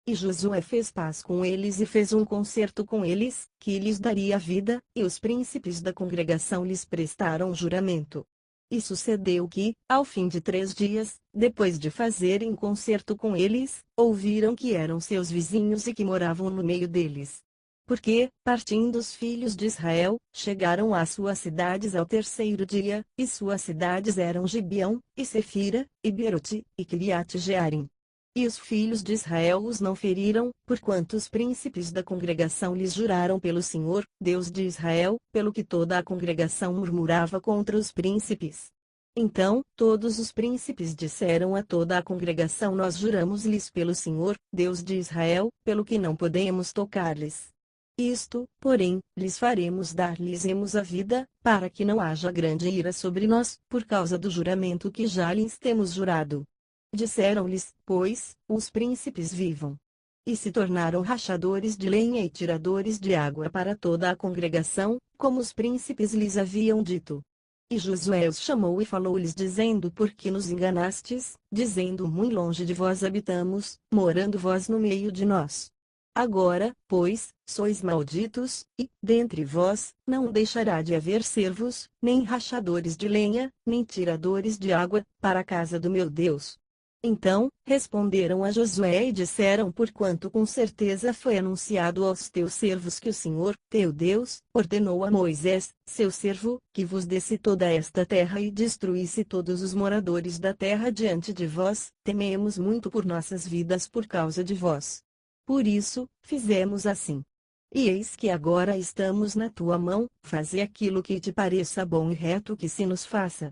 E Josué fez paz com eles e fez um concerto com eles, que lhes daria vida, e os príncipes da congregação lhes prestaram juramento. E sucedeu que, ao fim de 3 dias, depois de fazerem concerto com eles, ouviram que eram seus vizinhos e que moravam no meio deles. Porque, partindo os filhos de Israel, chegaram às suas cidades ao 3º dia, e suas cidades eram Gibeão, e Sefira, e Beerote, e Quiriate-Jearim. E os filhos de Israel os não feriram, porquanto os príncipes da congregação lhes juraram pelo Senhor, Deus de Israel, pelo que toda a congregação murmurava contra os príncipes. Então, todos os príncipes disseram a toda a congregação: nós juramos-lhes pelo Senhor, Deus de Israel, pelo que não podemos tocar-lhes. Isto, porém, lhes faremos: dar-lhes-emos a vida, para que não haja grande ira sobre nós, por causa do juramento que já lhes temos jurado. Disseram-lhes, pois, os príncipes: vivam. E se tornaram rachadores de lenha e tiradores de água para toda a congregação, como os príncipes lhes haviam dito. E Josué os chamou e falou-lhes dizendo: por que nos enganastes, dizendo: muito longe de vós habitamos, morando vós no meio de nós? Agora, pois, sois malditos, e, dentre vós, não deixará de haver servos, nem rachadores de lenha, nem tiradores de água, para a casa do meu Deus. Então, responderam a Josué e disseram: porquanto com certeza foi anunciado aos teus servos que o Senhor, teu Deus, ordenou a Moisés, seu servo, que vos desse toda esta terra e destruísse todos os moradores da terra diante de vós, tememos muito por nossas vidas por causa de vós. Por isso, fizemos assim. E eis que agora estamos na tua mão, faze aquilo que te pareça bom e reto que se nos faça.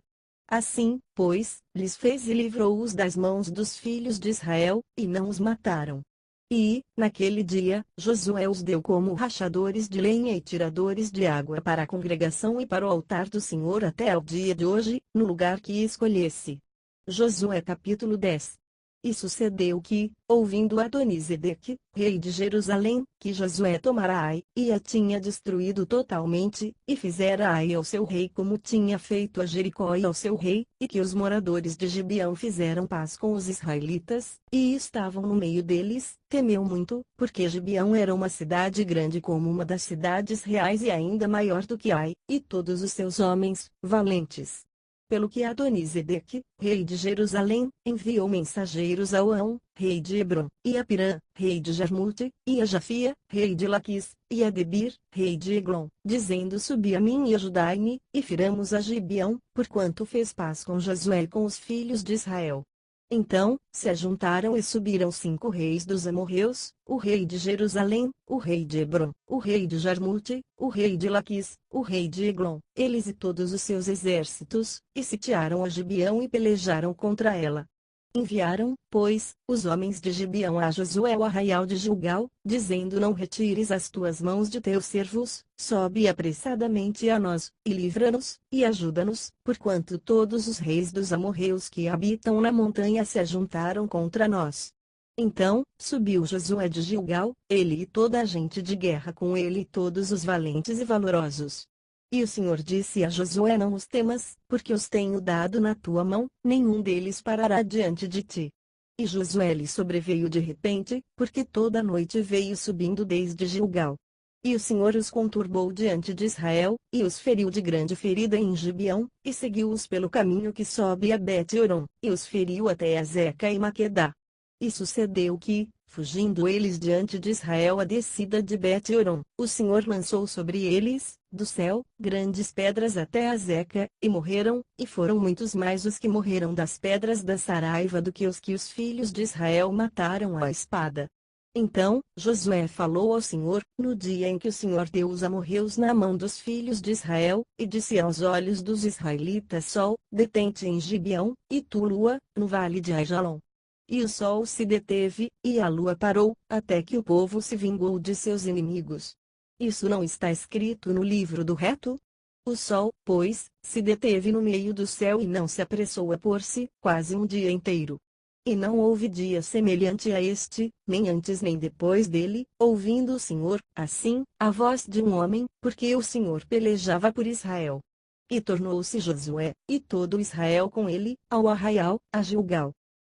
Assim, pois, lhes fez e livrou-os das mãos dos filhos de Israel, e não os mataram. E, naquele dia, Josué os deu como rachadores de lenha e tiradores de água para a congregação e para o altar do Senhor até ao dia de hoje, no lugar que escolhesse. Josué capítulo 10. E sucedeu que, ouvindo Adonisedeque, rei de Jerusalém, que Josué tomara Ai, e a tinha destruído totalmente, e fizera Ai ao seu rei como tinha feito a Jericó e ao seu rei, e que os moradores de Gibeão fizeram paz com os israelitas, e estavam no meio deles, temeu muito, porque Gibeão era uma cidade grande como uma das cidades reais e ainda maior do que Ai, e todos os seus homens, valentes. Pelo que Adonisedeque, rei de Jerusalém, enviou mensageiros a Oão, rei de Hebrom, e a Pirã, rei de Jarmute, e a Jafia, rei de Laquis, e a Debir, rei de Eglon, dizendo: subi a mim e ajudai-me, e firamos a Gibeão, porquanto fez paz com Josué e com os filhos de Israel. Então, se ajuntaram e subiram 5 reis dos amorreus, o rei de Jerusalém, o rei de Hebrom, o rei de Jarmute, o rei de Laquis, o rei de Eglon, eles e todos os seus exércitos, e sitiaram a Gibeão e pelejaram contra ela. Enviaram, pois, os homens de Gibeão a Josué ao arraial de Gilgal, dizendo: Não retires as tuas mãos de teus servos, sobe apressadamente a nós, e livra-nos, e ajuda-nos, porquanto todos os reis dos amorreus que habitam na montanha se ajuntaram contra nós. Então, subiu Josué de Gilgal, ele e toda a gente de guerra com ele e todos os valentes e valorosos. E o Senhor disse a Josué: Não os temas, porque os tenho dado na tua mão, nenhum deles parará diante de ti. E Josué lhe sobreveio de repente, porque toda a noite veio subindo desde Gilgal. E o Senhor os conturbou diante de Israel, e os feriu de grande ferida em Gibeão, e seguiu-os pelo caminho que sobe a Bet-Horon, e os feriu até Azeca e Maquedá. E sucedeu que, fugindo eles diante de Israel a descida de Bet-Horon, o Senhor lançou sobre eles, do céu, grandes pedras até Azeca, e morreram, e foram muitos mais os que morreram das pedras da Saraiva do que os filhos de Israel mataram à espada. Então, Josué falou ao Senhor, no dia em que o Senhor deu os amorreus na mão dos filhos de Israel, e disse aos olhos dos israelitas: Sol, detente em Gibeão, e tu, lua, no vale de Aijalon. E o sol se deteve, e a lua parou, até que o povo se vingou de seus inimigos. Isso não está escrito no livro do reto? O sol, pois, se deteve no meio do céu e não se apressou a pôr-se, quase um dia inteiro. E não houve dia semelhante a este, nem antes nem depois dele, ouvindo o Senhor, assim, a voz de um homem, porque o Senhor pelejava por Israel. E tornou-se Josué, e todo Israel com ele, ao arraial, a Gilgal.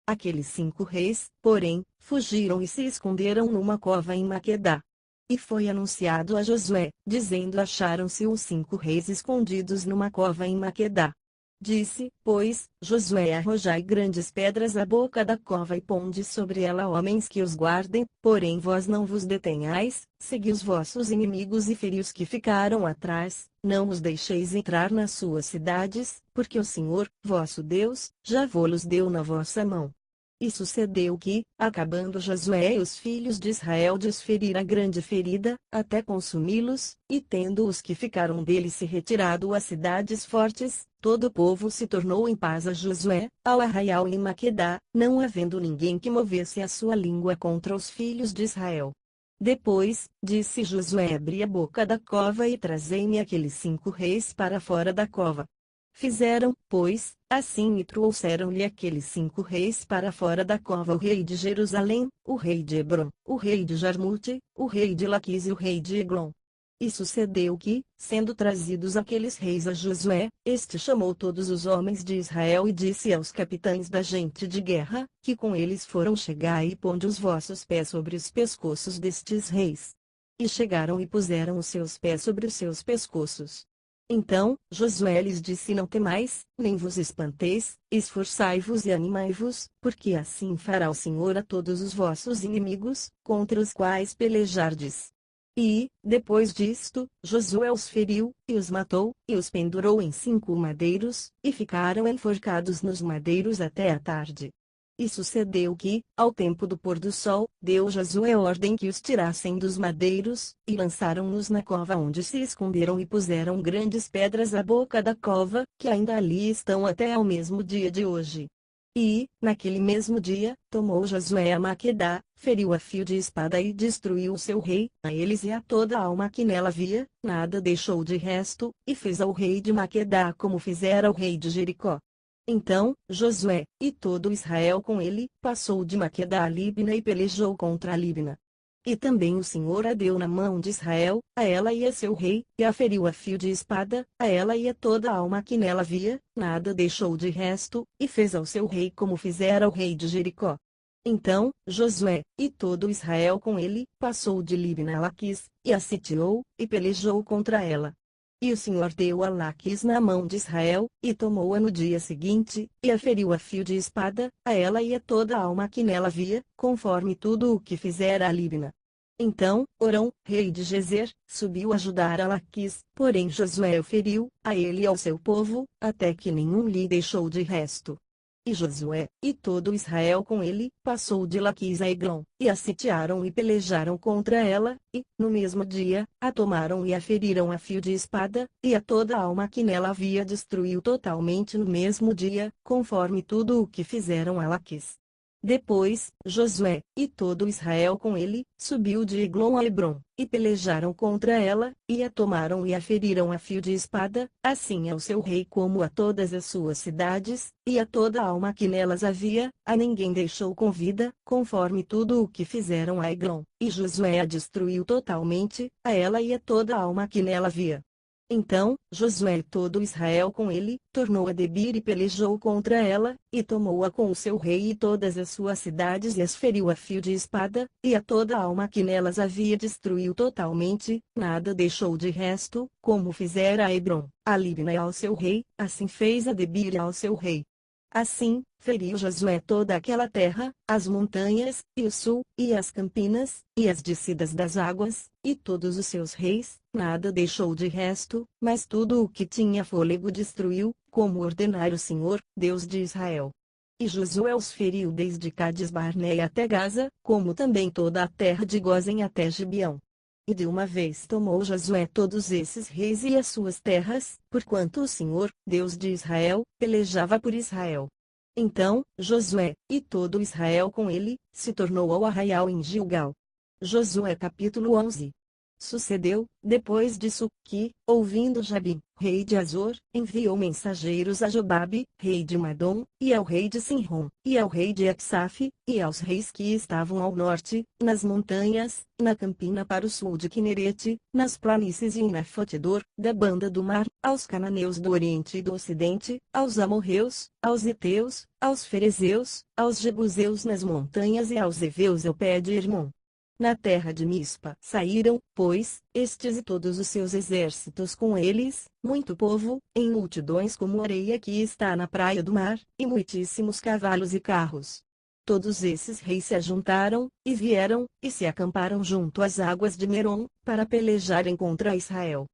Aqueles 5 reis, porém, fugiram e se esconderam numa cova em Maquedá. E foi anunciado a Josué, dizendo: Acharam-se os 5 reis escondidos numa cova em Maquedá. Disse, pois, Josué: Arrojai grandes pedras à boca da cova e ponde sobre ela homens que os guardem, porém vós não vos detenhais, segui os vossos inimigos e feri os que ficaram atrás, não os deixeis entrar nas suas cidades, porque o Senhor, vosso Deus, já vô-los deu na vossa mão. E sucedeu que, acabando Josué e os filhos de Israel de os ferir a grande ferida, até consumi-los, e tendo os que ficaram deles se retirado às cidades fortes, todo o povo se tornou em paz a Josué, ao arraial em Maquedá, não havendo ninguém que movesse a sua língua contra os filhos de Israel. Depois, disse Josué: Abri a boca da cova e trazei-me aqueles 5 reis para fora da cova. Fizeram, pois, assim e trouxeram-lhe aqueles 5 reis para fora da cova: o rei de Jerusalém, o rei de Hebrom, o rei de Jarmute, o rei de Laquis e o rei de Eglon. E sucedeu que, sendo trazidos aqueles reis a Josué, este chamou todos os homens de Israel e disse aos capitães da gente de guerra, que com eles foram: Chegai e ponde os vossos pés sobre os pescoços destes reis. E chegaram e puseram os seus pés sobre os seus pescoços. Então, Josué lhes disse: Não temais, nem vos espanteis, esforçai-vos e animai-vos, porque assim fará o Senhor a todos os vossos inimigos, contra os quais pelejardes. E, depois disto, Josué os feriu, e os matou, e os pendurou em 5 madeiros, e ficaram enforcados nos madeiros até a tarde. E sucedeu que, ao tempo do pôr do sol, deu Josué ordem que os tirassem dos madeiros, e lançaram-nos na cova onde se esconderam e puseram grandes pedras à boca da cova, que ainda ali estão até ao mesmo dia de hoje. E, naquele mesmo dia, tomou Josué a Maquedá, feriu a fio de espada e destruiu o seu rei, a eles e a toda a alma que nela havia, nada deixou de resto, e fez ao rei de Maquedá como fizera o rei de Jericó. Então, Josué, e todo Israel com ele, passou de Maquedá a Libna e pelejou contra a Libna. E também o Senhor a deu na mão de Israel, a ela e a seu rei, e a feriu a fio de espada, a ela e a toda a alma que nela havia, nada deixou de resto, e fez ao seu rei como fizera o rei de Jericó. Então, Josué, e todo Israel com ele, passou de Libna a Laquis, e a sitiou, e pelejou contra ela. E o Senhor deu a Laquis na mão de Israel, e tomou-a no dia seguinte, e a feriu a fio de espada, a ela e a toda a alma que nela havia, conforme tudo o que fizera a Libna. Então, Orão, rei de Gezer, subiu a ajudar a Laquis, porém Josué o feriu, a ele e ao seu povo, até que nenhum lhe deixou de resto. E Josué, e todo Israel com ele, passou de Laquis a Eglon, e a sitiaram e pelejaram contra ela, e, no mesmo dia, a tomaram e a feriram a fio de espada, e a toda a alma que nela havia destruiu totalmente no mesmo dia, conforme tudo o que fizeram a Laquis. Depois, Josué, e todo Israel com ele, subiu de Eglon a Hebrom, e pelejaram contra ela, e a tomaram e a feriram a fio de espada, assim ao seu rei como a todas as suas cidades, e a toda a alma que nelas havia, a ninguém deixou com vida, conforme tudo o que fizeram a Eglon, e Josué a destruiu totalmente, a ela e a toda a alma que nela havia. Então, Josué e todo Israel com ele, tornou a Debir e pelejou contra ela, e tomou-a com o seu rei e todas as suas cidades e as feriu a fio de espada, e a toda a alma que nelas havia destruiu totalmente, nada deixou de resto, como fizera a Hebrom, a Libna e ao seu rei, assim fez a Debir e ao seu rei. Assim, feriu Josué toda aquela terra, as montanhas, e o sul, e as campinas, e as descidas das águas, e todos os seus reis, nada deixou de resto, mas tudo o que tinha fôlego destruiu, como ordenara o Senhor, Deus de Israel. E Josué os feriu desde Cades-Barneia até Gaza, como também toda a terra de Gósen até Gibeão. E de uma vez tomou Josué todos esses reis e as suas terras, porquanto o Senhor, Deus de Israel, pelejava por Israel. Então, Josué, e todo Israel com ele, se tornou ao arraial em Gilgal. Josué capítulo 11. Sucedeu, depois disso, que, ouvindo Jabim, rei de Azor, enviou mensageiros a Jobabe, rei de Madom, e ao rei de Sinrom, e ao rei de Aksaf, e aos reis que estavam ao norte, nas montanhas, na campina para o sul de Quinerete, nas planícies e em Nafotedor, da banda do mar, aos cananeus do oriente e do ocidente, aos amorreus, aos heteus, aos ferezeus, aos jebuseus nas montanhas e aos heveus ao pé de Hermon. Na terra de Mispa saíram, pois, estes e todos os seus exércitos com eles, muito povo, em multidões como areia que está na praia do mar, e muitíssimos cavalos e carros. Todos esses reis se ajuntaram, e vieram, e se acamparam junto às águas de Merom, para pelejarem contra Israel.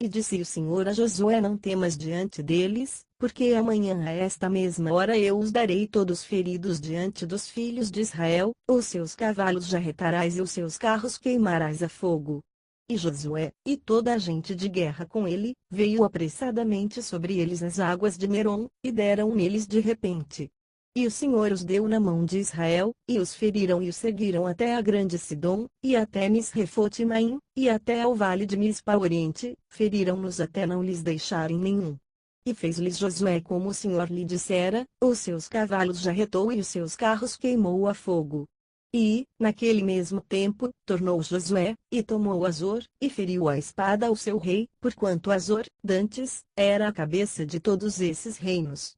E disse o Senhor a Josué: não temas diante deles, porque amanhã a esta mesma hora eu os darei todos feridos diante dos filhos de Israel, os seus cavalos jarretarás e os seus carros queimarás a fogo. E Josué, e toda a gente de guerra com ele, veio apressadamente sobre eles as águas de Merom, e deram neles de repente. E o Senhor os deu na mão de Israel, e os feriram e os seguiram até a grande Sidom, e até Misrefote-Maim, e até ao vale de Mispa oriente, feriram-nos até não lhes deixarem nenhum. E fez-lhes Josué como o Senhor lhe dissera, os seus cavalos jarretou e os seus carros queimou a fogo. E, naquele mesmo tempo, tornou Josué, e tomou Azor, e feriu a espada ao seu rei, porquanto Azor, dantes, era a cabeça de todos esses reinos.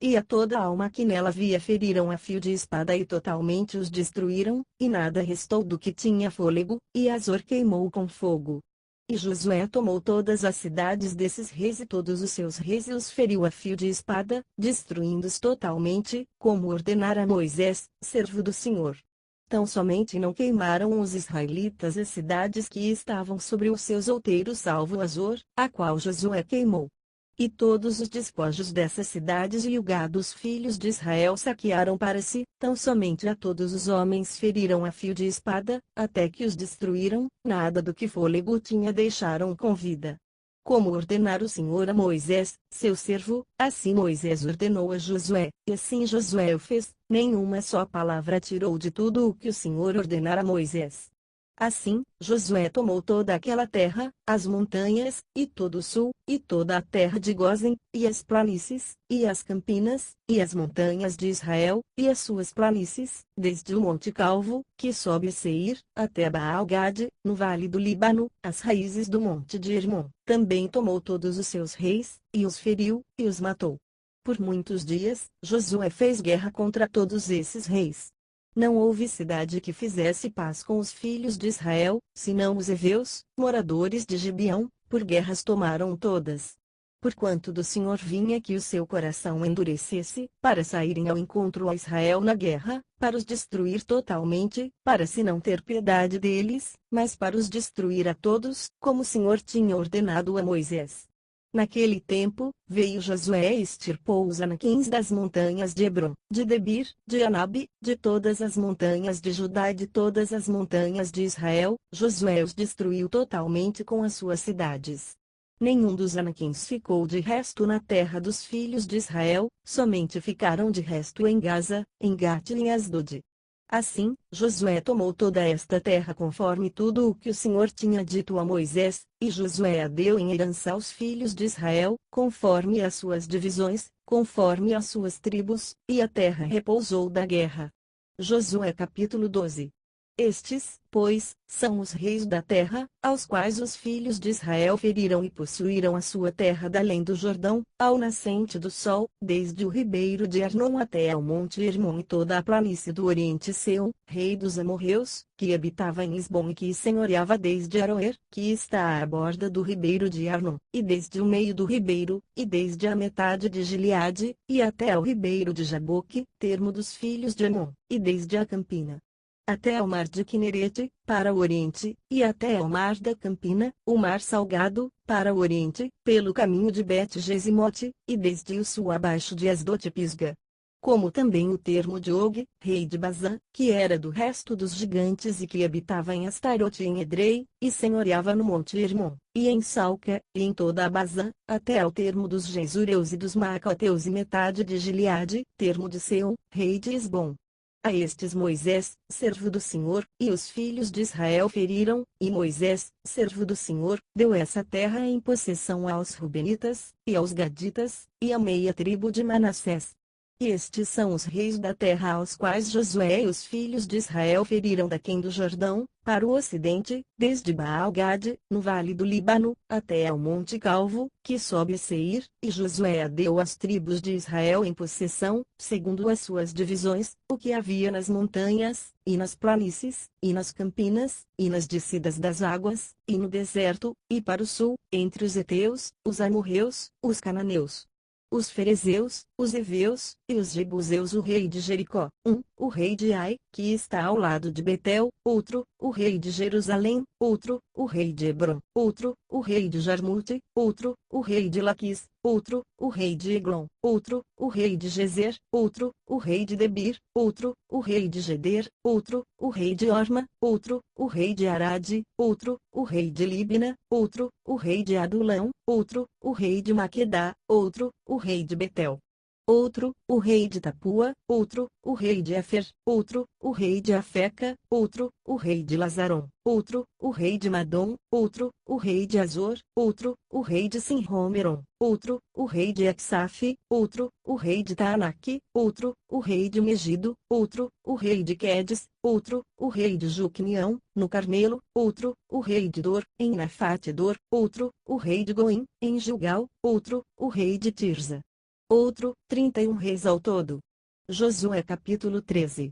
E a toda a alma que nela havia feriram a fio de espada e totalmente os destruíram, e nada restou do que tinha fôlego, e Azor queimou com fogo. E Josué tomou todas as cidades desses reis e todos os seus reis e os feriu a fio de espada, destruindo-os totalmente, como ordenara Moisés, servo do Senhor. Tão somente não queimaram os israelitas as cidades que estavam sobre os seus outeiros salvo Azor, a qual Josué queimou. E todos os despojos dessas cidades e o gado dos filhos de Israel saquearam para si, tão somente a todos os homens feriram a fio de espada, até que os destruíram, nada do que fôlego tinha deixaram com vida. Como ordenara o Senhor a Moisés, seu servo, assim Moisés ordenou a Josué, e assim Josué o fez, nenhuma só palavra tirou de tudo o que o Senhor ordenara a Moisés. Assim, Josué tomou toda aquela terra, as montanhas, e todo o sul, e toda a terra de Gósen, e as planícies, e as campinas, e as montanhas de Israel, e as suas planícies, desde o Monte Calvo, que sobe a Seir, até Baal-Gade, no vale do Líbano, as raízes do monte de Hermon. Também tomou todos os seus reis, e os feriu, e os matou. Por muitos dias, Josué fez guerra contra todos esses reis. Não houve cidade que fizesse paz com os filhos de Israel, senão os heveus, moradores de Gibeão, por guerras tomaram todas. Porquanto do Senhor vinha que o seu coração endurecesse, para saírem ao encontro a Israel na guerra, para os destruir totalmente, para se não ter piedade deles, mas para os destruir a todos, como o Senhor tinha ordenado a Moisés. Naquele tempo, veio Josué e extirpou os anaquins das montanhas de Hebrom, de Debir, de Anabe, de todas as montanhas de Judá e de todas as montanhas de Israel. Josué os destruiu totalmente com as suas cidades. Nenhum dos anaquins ficou de resto na terra dos filhos de Israel, somente ficaram de resto em Gaza, em Gate e em Asdod. Assim, Josué tomou toda esta terra conforme tudo o que o Senhor tinha dito a Moisés, e Josué a deu em herança aos filhos de Israel, conforme as suas divisões, conforme as suas tribos, e a terra repousou da guerra. Josué capítulo 12. Estes, pois, são os reis da terra, aos quais os filhos de Israel feriram e possuíram a sua terra da além do Jordão, ao nascente do sol, desde o ribeiro de Arnon até ao monte Hermon e toda a planície do oriente Seom, rei dos amorreus, que habitava em Esbom e que senhoreava desde Aroer, que está à borda do ribeiro de Arnon, e desde o meio do ribeiro, e desde a metade de Gileade, e até ao ribeiro de Jaboque, termo dos filhos de Amon, e desde a campina até ao mar de Quinerete, para o oriente, e até ao mar da Campina, o mar salgado, para o oriente, pelo caminho de Bet-Gesimote, e desde o sul abaixo de Asdot e Pisga. Como também o termo de Og, rei de Bazã, que era do resto dos gigantes e que habitava em Astarote e em Edrei, e senhoreava no monte Hermon, e em Salca, e em toda a Bazã, até ao termo dos Gesureus e dos Maacateus e metade de Gileade, termo de Seom, rei de Esbom. A estes Moisés, servo do Senhor, e os filhos de Israel feriram, e Moisés, servo do Senhor, deu essa terra em possessão aos Rubenitas, e aos Gaditas, e à meia tribo de Manassés. Estes são os reis da terra aos quais Josué e os filhos de Israel feriram daquém do Jordão, para o ocidente, desde Baal-Gade, no vale do Líbano, até ao monte Calvo, que sobe a Seir, e Josué deu às tribos de Israel em possessão, segundo as suas divisões, o que havia nas montanhas, e nas planícies, e nas campinas, e nas descidas das águas, e no deserto, e para o sul, entre os heteus, os amorreus, os cananeus, os ferezeus, os heveus, e os jebuseus. O rei de Jericó, o rei de Ai, que está ao lado de Betel, outro, o rei de Jerusalém, outro, o rei de Hebrom, outro, o rei de Jarmute, outro, o rei de Laquis, outro, o rei de Eglon, outro, o rei de Gezer, outro, o rei de Debir, outro, o rei de Geder, outro, o rei de Orma, outro, o rei de Arade, outro, o rei de Libna, outro, o rei de Adulão, outro, o rei de Maquedá, outro, o rei de Betel, outro, o rei de Tapua, outro, o rei de Efer, outro, o rei de Afeca, outro, o rei de Lazaron, outro, o rei de Madom, outro, o rei de Azor, outro, o rei de Sinromeron, outro, o rei de Exaf, outro, o rei de Taanaque, outro, o rei de Megido, outro, o rei de Quedes, outro, o rei de Juquinião, no Carmelo, outro, o rei de Dor, em Nafate-Dor, outro, o rei de Goim, em Gilgal, outro, o rei de Tirza. Outro, 31 reis ao todo. Josué capítulo 13.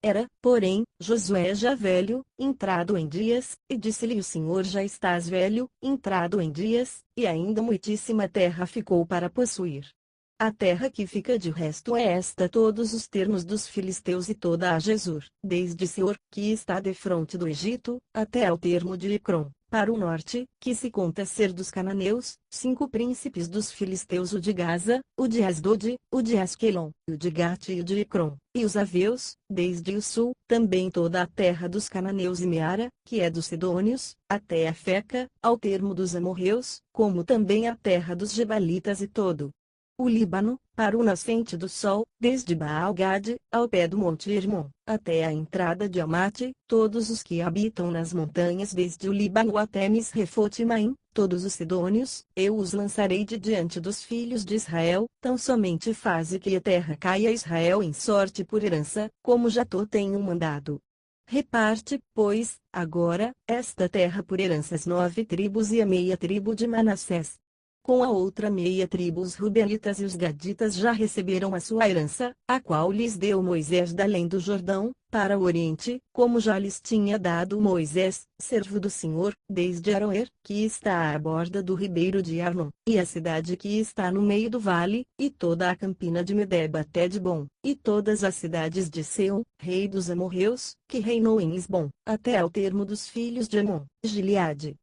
Era, porém, Josué já velho, entrado em dias, e disse-lhe o Senhor: já estás velho, entrado em dias, e ainda muitíssima terra ficou para possuir. A terra que fica de resto é esta: todos os termos dos filisteus e toda a Jesur, desde Seor, que está defronte do Egito, até ao termo de Ecrom, para o norte, que se conta ser dos cananeus, 5 príncipes dos filisteus: o de Gaza, o de Asdod, o de Asquelon, o de Gate e o de Ecrom, e os aveus, desde o sul, também toda a terra dos cananeus e Meara, que é dos sidônios, até a Feca, ao termo dos amorreus, como também a terra dos gebalitas e todo o Líbano, para o nascente do sol, desde Baal-Gade, ao pé do monte Hermon, até a entrada de Amate, todos os que habitam nas montanhas desde o Líbano até Misrefote-Maim, todos os sidônios, eu os lançarei de diante dos filhos de Israel, tão somente faze que a terra caia a Israel em sorte por herança, como já te tenho mandado. Reparte, pois, agora, esta terra por herança às 9 tribos e a meia tribo de Manassés. Com a outra meia tribo os Rubenitas e os Gaditas já receberam a sua herança, a qual lhes deu Moisés da além do Jordão, para o oriente, como já lhes tinha dado Moisés, servo do Senhor, desde Aroer, que está à borda do ribeiro de Arnon, e a cidade que está no meio do vale, e toda a campina de Medeba até Dibon, e todas as cidades de Seom, rei dos amorreus, que reinou em Esbom, até ao termo dos filhos de Amon, Gileade.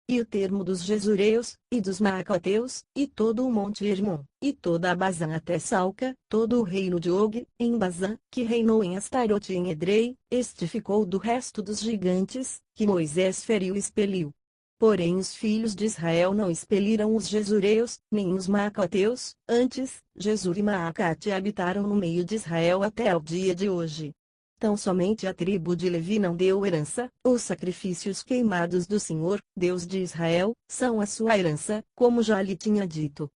e o termo dos Gesureus, e dos Maacateus, e todo o monte Hermon, e toda a Bazã até Salca, todo o reino de Og, em Bazã, que reinou em Astarote e em Edrei, este ficou do resto dos gigantes, que Moisés feriu e expeliu. Porém os filhos de Israel não expeliram os Gesureus, nem os Maacateus, antes, Gesur e Maacate habitaram no meio de Israel até ao dia de hoje. Tão somente a tribo de Levi não deu herança, os sacrifícios queimados do Senhor, Deus de Israel, são a sua herança, como já lhe tinha dito.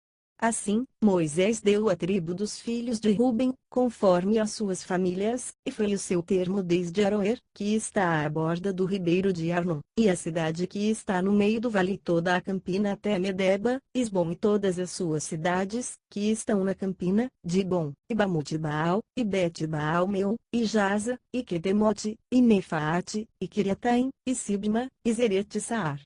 Assim, Moisés deu a tribo dos filhos de Ruben, conforme as suas famílias, e foi o seu termo desde Aroer, que está à borda do ribeiro de Arnon, e a cidade que está no meio do vale toda a campina até Medeba, Esbom e todas as suas cidades, que estão na campina, Dibom, e Bamute-Baal, e Bet-Baal-Meon, e Jaza, e Quedemote, e Mefaate, e Kiriataim, e Sibma, e Zerete-Saar.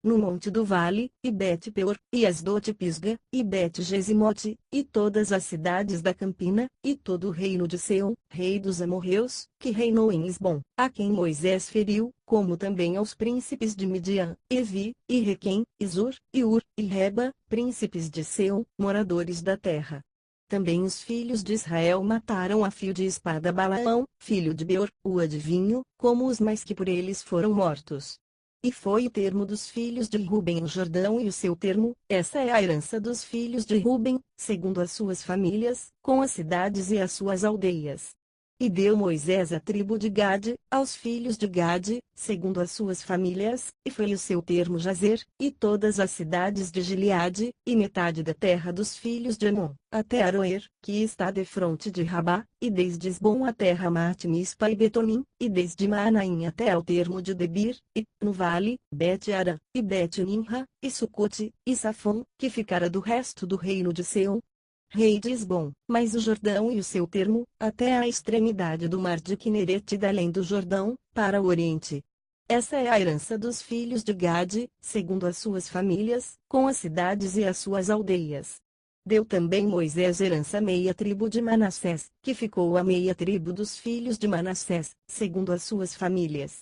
No monte do vale, e Bet-Peor, e Asdote-Pisga, e Bet-Gesimote, e todas as cidades da campina, e todo o reino de Seom, rei dos amorreus, que reinou em Esbom, a quem Moisés feriu, como também aos príncipes de Midian, Evi, e Requem, e Zur, e Ur, e Reba, príncipes de Seom, moradores da terra. Também os filhos de Israel mataram a fio de espada Balaão, filho de Beor, o adivinho, como os mais que por eles foram mortos. E foi o termo dos filhos de Ruben o Jordão e o seu termo, essa é a herança dos filhos de Ruben, segundo as suas famílias, com as cidades e as suas aldeias. E deu Moisés a tribo de Gade, aos filhos de Gade, segundo as suas famílias, e foi o seu termo Jazer, e todas as cidades de Gileade, e metade da terra dos filhos de Amon, até Aroer, que está defronte de Rabá, e desde Esbom até Ramat-Mispa e Betonim, e desde Maanaim até ao termo de Debir, e, no vale, Bet-Arã, e Bet-Nimra, e Sucote, e Safon, que ficara do resto do reino de Seom, rei de Esbom, mas o Jordão e o seu termo, até a extremidade do mar de Quinerete e além do Jordão, para o oriente. Essa é a herança dos filhos de Gade, segundo as suas famílias, com as cidades e as suas aldeias. Deu também Moisés herança à meia tribo de Manassés, que ficou a meia tribo dos filhos de Manassés, segundo as suas famílias.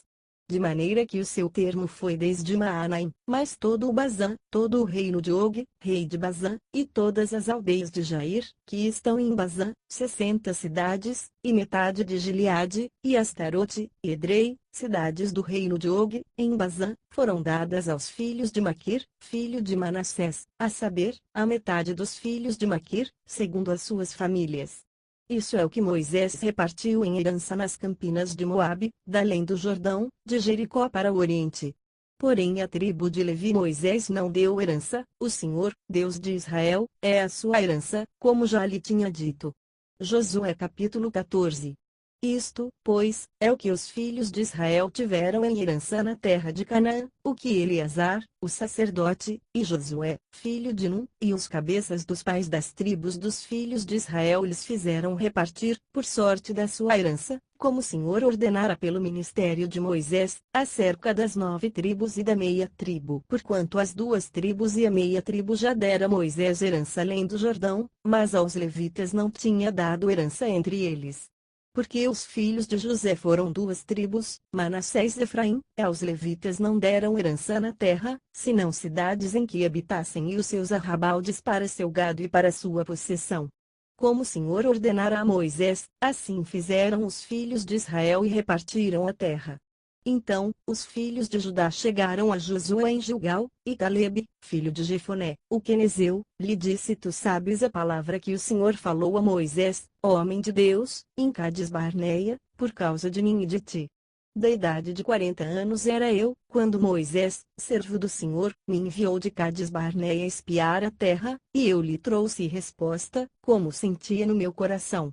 De maneira que o seu termo foi desde Maanaim, mas todo o Bazã, todo o reino de Og, rei de Bazã, e todas as aldeias de Jair, que estão em Bazã, 60 cidades, e metade de Gileade, e Astarote, e Edrei, cidades do reino de Og, em Bazã, foram dadas aos filhos de Maquir, filho de Manassés, a saber, a metade dos filhos de Maquir, segundo as suas famílias. Isso é o que Moisés repartiu em herança nas campinas de Moabe, da além do Jordão, de Jericó para o oriente. Porém a tribo de Levi Moisés não deu herança, o Senhor, Deus de Israel, é a sua herança, como já lhe tinha dito. Josué capítulo 14. Isto, pois, é o que os filhos de Israel tiveram em herança na terra de Canaã, o que Eleazar, o sacerdote, e Josué, filho de Num, e os cabeças dos pais das tribos dos filhos de Israel lhes fizeram repartir, por sorte da sua herança, como o Senhor ordenara pelo ministério de Moisés, acerca das 9 tribos e da meia tribo. Porquanto as 2 tribos e a meia tribo já dera Moisés herança além do Jordão, mas aos levitas não tinha dado herança entre eles. Porque os filhos de José foram 2 tribos, Manassés e Efraim, e aos levitas não deram herança na terra, senão cidades em que habitassem e os seus arrabaldes para seu gado e para sua possessão. Como o Senhor ordenara a Moisés, assim fizeram os filhos de Israel e repartiram a terra. Então, os filhos de Judá chegaram a Josué em Gilgal, e Calebe, filho de Jefoné, o quenezeu, lhe disse: Tu sabes a palavra que o Senhor falou a Moisés, homem de Deus, em Cades-Barneia, por causa de mim e de ti. Da idade de 40 anos era eu, quando Moisés, servo do Senhor, me enviou de Cades-Barneia espiar a terra, e eu lhe trouxe resposta, como sentia no meu coração.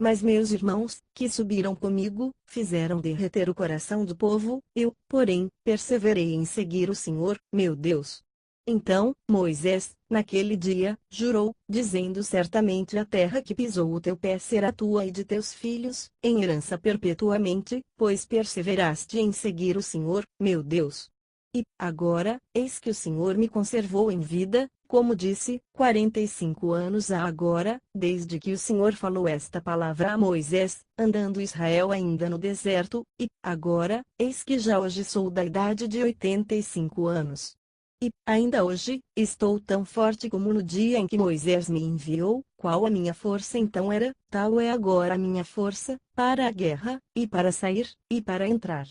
Mas meus irmãos, que subiram comigo, fizeram derreter o coração do povo, eu, porém, perseverei em seguir o Senhor, meu Deus. Então, Moisés, naquele dia, jurou, dizendo: Certamente a terra que pisou o teu pé será tua e de teus filhos, em herança perpetuamente, pois perseveraste em seguir o Senhor, meu Deus. E, agora, eis que o Senhor me conservou em vida, como disse, 45 anos há agora, desde que o Senhor falou esta palavra a Moisés, andando Israel ainda no deserto, e, agora, eis que já hoje sou da idade de 85 anos. E, ainda hoje, estou tão forte como no dia em que Moisés me enviou, qual a minha força então era, tal é agora a minha força, para a guerra, e para sair, e para entrar.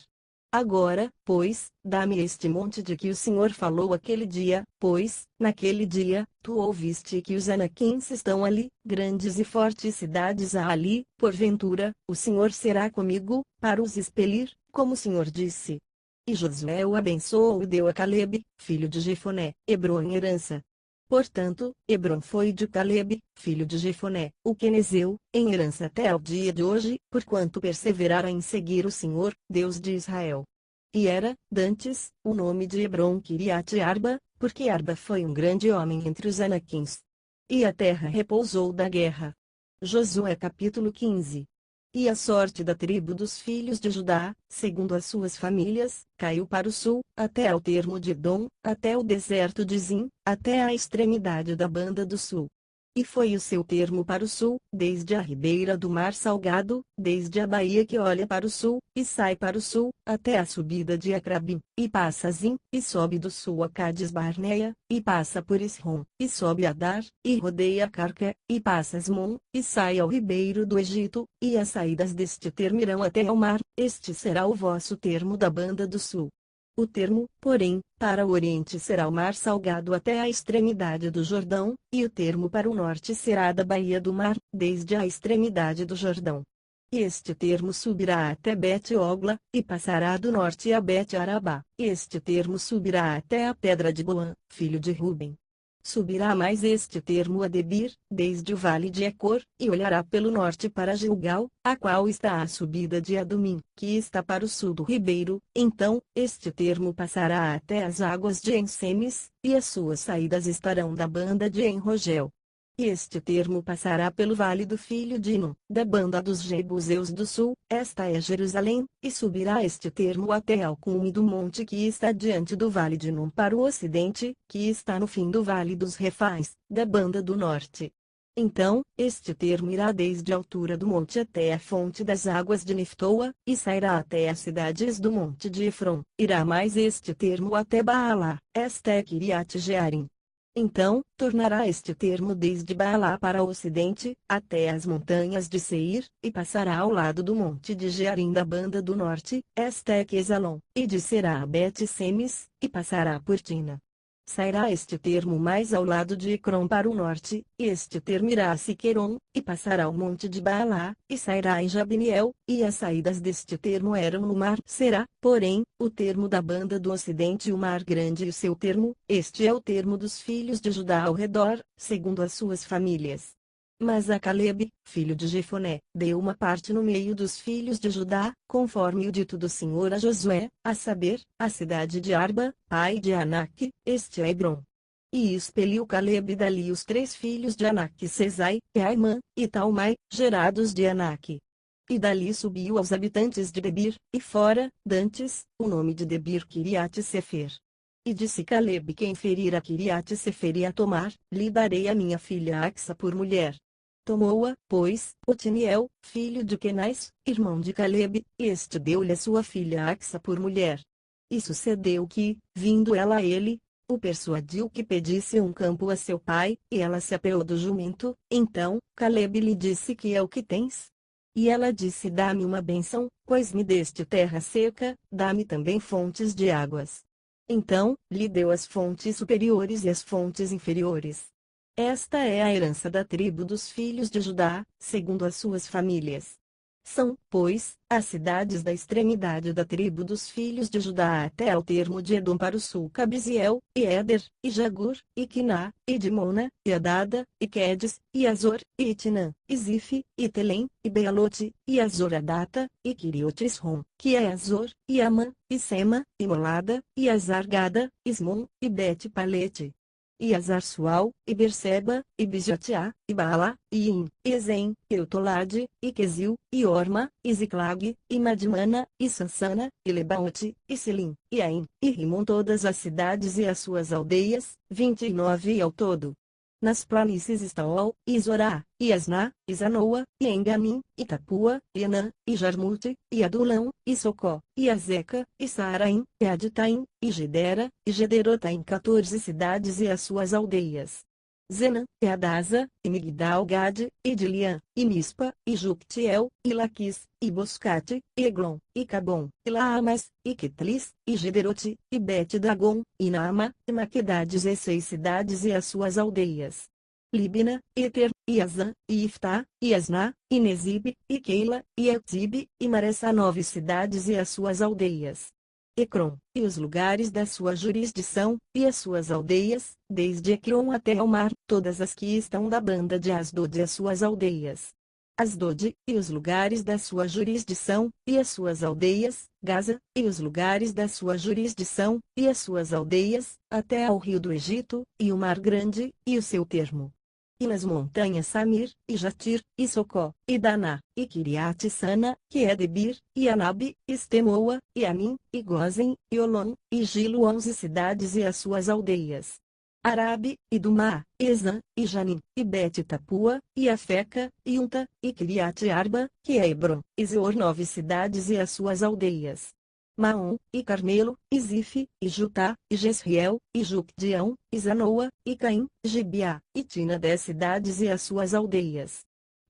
Agora, pois, dá-me este monte de que o Senhor falou aquele dia, pois, naquele dia, tu ouviste que os anaquins estão ali, grandes e fortes cidades há ali, porventura, o Senhor será comigo, para os expelir, como o Senhor disse. E Josué o abençoou e deu a Calebe, filho de Jefoné, Hebron em herança. Portanto, Hebron foi de Calebe, filho de Jefoné, o quenezeu, em herança até ao dia de hoje, porquanto perseverara em seguir o Senhor, Deus de Israel. E era, dantes, o nome de Hebron Kiriat Arba, porque Arba foi um grande homem entre os anaquins. E a terra repousou da guerra. Josué capítulo 15. E a sorte da tribo dos filhos de Judá, segundo as suas famílias, caiu para o sul, até ao termo de Edom, até o deserto de Zim, até a extremidade da banda do sul. E foi o seu termo para o sul, desde a ribeira do Mar Salgado, desde a baía que olha para o sul, e sai para o sul, até a subida de Acrabim, e passa Zim, e sobe do sul a Cades Barneia, e passa por Esrom, e sobe a Dar, e rodeia Carca, e passa Asmon, e sai ao ribeiro do Egito, e as saídas deste termo irão até ao mar, este será o vosso termo da banda do sul. O termo, porém, para o oriente será o mar salgado até a extremidade do Jordão, e o termo para o norte será da baía do mar, desde a extremidade do Jordão. E este termo subirá até Bet-Ogla, e passará do norte a Bet-Arabá. Este termo subirá até a pedra de Boã, filho de Ruben. Subirá mais este termo a Debir, desde o vale de Ecor, e olhará pelo norte para Gilgal, a qual está a subida de Adumim, que está para o sul do ribeiro. Então, este termo passará até as águas de Ensemes, e as suas saídas estarão da banda de Enrogel. E este termo passará pelo vale do filho de Inom, da banda dos Jebuseus do sul, esta é Jerusalém, e subirá este termo até ao cume do monte que está diante do vale de Inom para o ocidente, que está no fim do vale dos Refais, da banda do norte. Então, este termo irá desde a altura do monte até a fonte das águas de Neftoa, e sairá até as cidades do monte de Efron. Irá mais este termo até Baalá, esta é Kiriat Jearim. Então, tornará este termo desde Baalá para o ocidente, até as montanhas de Seir, e passará ao lado do monte de Jearim da banda do norte, esta é Quesalon, e descerá a Bet-Semes, e passará por Tina. Sairá este termo mais ao lado de Ecrom para o norte, e este termo irá a Siqueron, e passará ao monte de Baalá, e sairá em Jabniel, e as saídas deste termo eram no mar. Será, porém, o termo da banda do ocidente o mar grande e o seu termo, este é o termo dos filhos de Judá ao redor, segundo as suas famílias. Mas a Calebe, filho de Jefoné, deu uma parte no meio dos filhos de Judá, conforme o dito do Senhor a Josué, a saber, a cidade de Arba, pai de Anak, este é Hebron. E expeliu Calebe dali os 3 filhos de Anak, Sesai, e Aimã, e Talmai, gerados de Anak. E dali subiu aos habitantes de Debir, e fora, dantes, o nome de Debir Kiriat Sefer. E disse Calebe: quem ferir a Kiriat Sefer e a tomar, lhe darei a minha filha Axa por mulher. Tomou-a, pois, Otiniel, filho de Kenais, irmão de Calebe, e este deu-lhe a sua filha Axa por mulher. E sucedeu que, vindo ela a ele, o persuadiu que pedisse um campo a seu pai, e ela se apeou do jumento. Então, Calebe lhe disse: que é o que tens? E ela disse: dá-me uma bênção, pois me deste terra seca, dá-me também fontes de águas. Então, lhe deu as fontes superiores e as fontes inferiores. Esta é a herança da tribo dos filhos de Judá, segundo as suas famílias. São, pois, as cidades da extremidade da tribo dos filhos de Judá até ao termo de Edom para o sul: Cabiziel, e Éder, e Jagur, e Quiná, e Dimona, e Adada, e Quedes, e Azor, e Itinã, e Zife, e Telém, e Bealote, e Azoradata, e Quiriotisrom, que é Azor, e Amã, e Sema, e Molada, e Azargada, Ismon, e Bet-Palete. E Azar-Sual, e Berseba, e Bijatiá, e Baala, e In, e Ezen, e Eutolade, e Quesil, e Orma, e Ziclag, e Madmana, e Sansana, e Lebaote, e Selim, e Ain, e Rimon, todas as cidades e as suas aldeias, 29 ao todo. Nas planícies Estaol, e Zorá, e Asná, e Zanoa, e Enganim, e Tapua, e Anã, e Jarmute, e Adulão, e Socó, e Azeca, e Saaraim, e Aditaim, e Gedera, e Gederotaim, 14 cidades e as suas aldeias. Zenã, e Adasa, e Migdal-Gade, e Dilian, e Mispa, e Juctiel, e Laquis, e Boscate, e Eglon, e Cabom, e Laamas, e Quetlis, e Gederote, e Bet-Dagon, e Naama, e Maquedá, 16 cidades e as suas aldeias. Libna, Eter, e Azã, e Iftá, e Asná, e Nezib, e Keila, e Etib, e Maressá, 9 cidades e as suas aldeias. Ecrom, e os lugares da sua jurisdição, e as suas aldeias, desde Ecrom até ao mar, todas as que estão da banda de Asdod e as suas aldeias. Asdod, e os lugares da sua jurisdição, e as suas aldeias, Gaza, e os lugares da sua jurisdição, e as suas aldeias, até ao rio do Egito, e o mar grande, e o seu termo. E nas montanhas Samir, e Jatir, e Socó, e Daná, e Kiriat-Sana, que é Debir, e Anabe, Estemoa, e Anim, e Gozen, e Olom, e Gilo, 11 cidades e as suas aldeias. Arabe, e Dumá, Ezã, e Janim, e Bet-Tapua, e Afeca, e Unta, e Kiriat-Arba, que é Hebron, e Zeor, 9 cidades e as suas aldeias. Maom, e Carmelo, e Zife, e Jutá, e Jesriel, e Jucdião, e Zanoa, e Caim, Gibeá, e Tina, 10 cidades e as suas aldeias.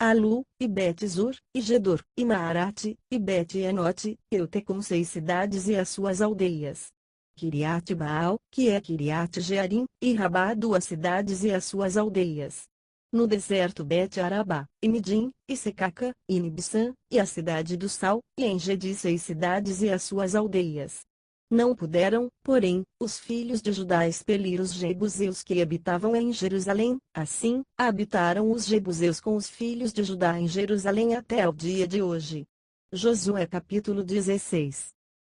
Alu, e Bet-Zur, e Gedor, e Maarate, e Bet-Enote, Eutecum, 6 cidades e as suas aldeias. Kiriat-Baal, que é Kiriat-Jearim, e Rabá, 2 cidades e as suas aldeias. No deserto Bet-Arabá, e Midim, e Secaca, e Nibsã, e a cidade do Sal, e Engedi, 6 cidades e as suas aldeias. Não puderam, porém, os filhos de Judá expelir os jebuseus que habitavam em Jerusalém, assim, habitaram os jebuseus com os filhos de Judá em Jerusalém até ao dia de hoje. Josué capítulo 16.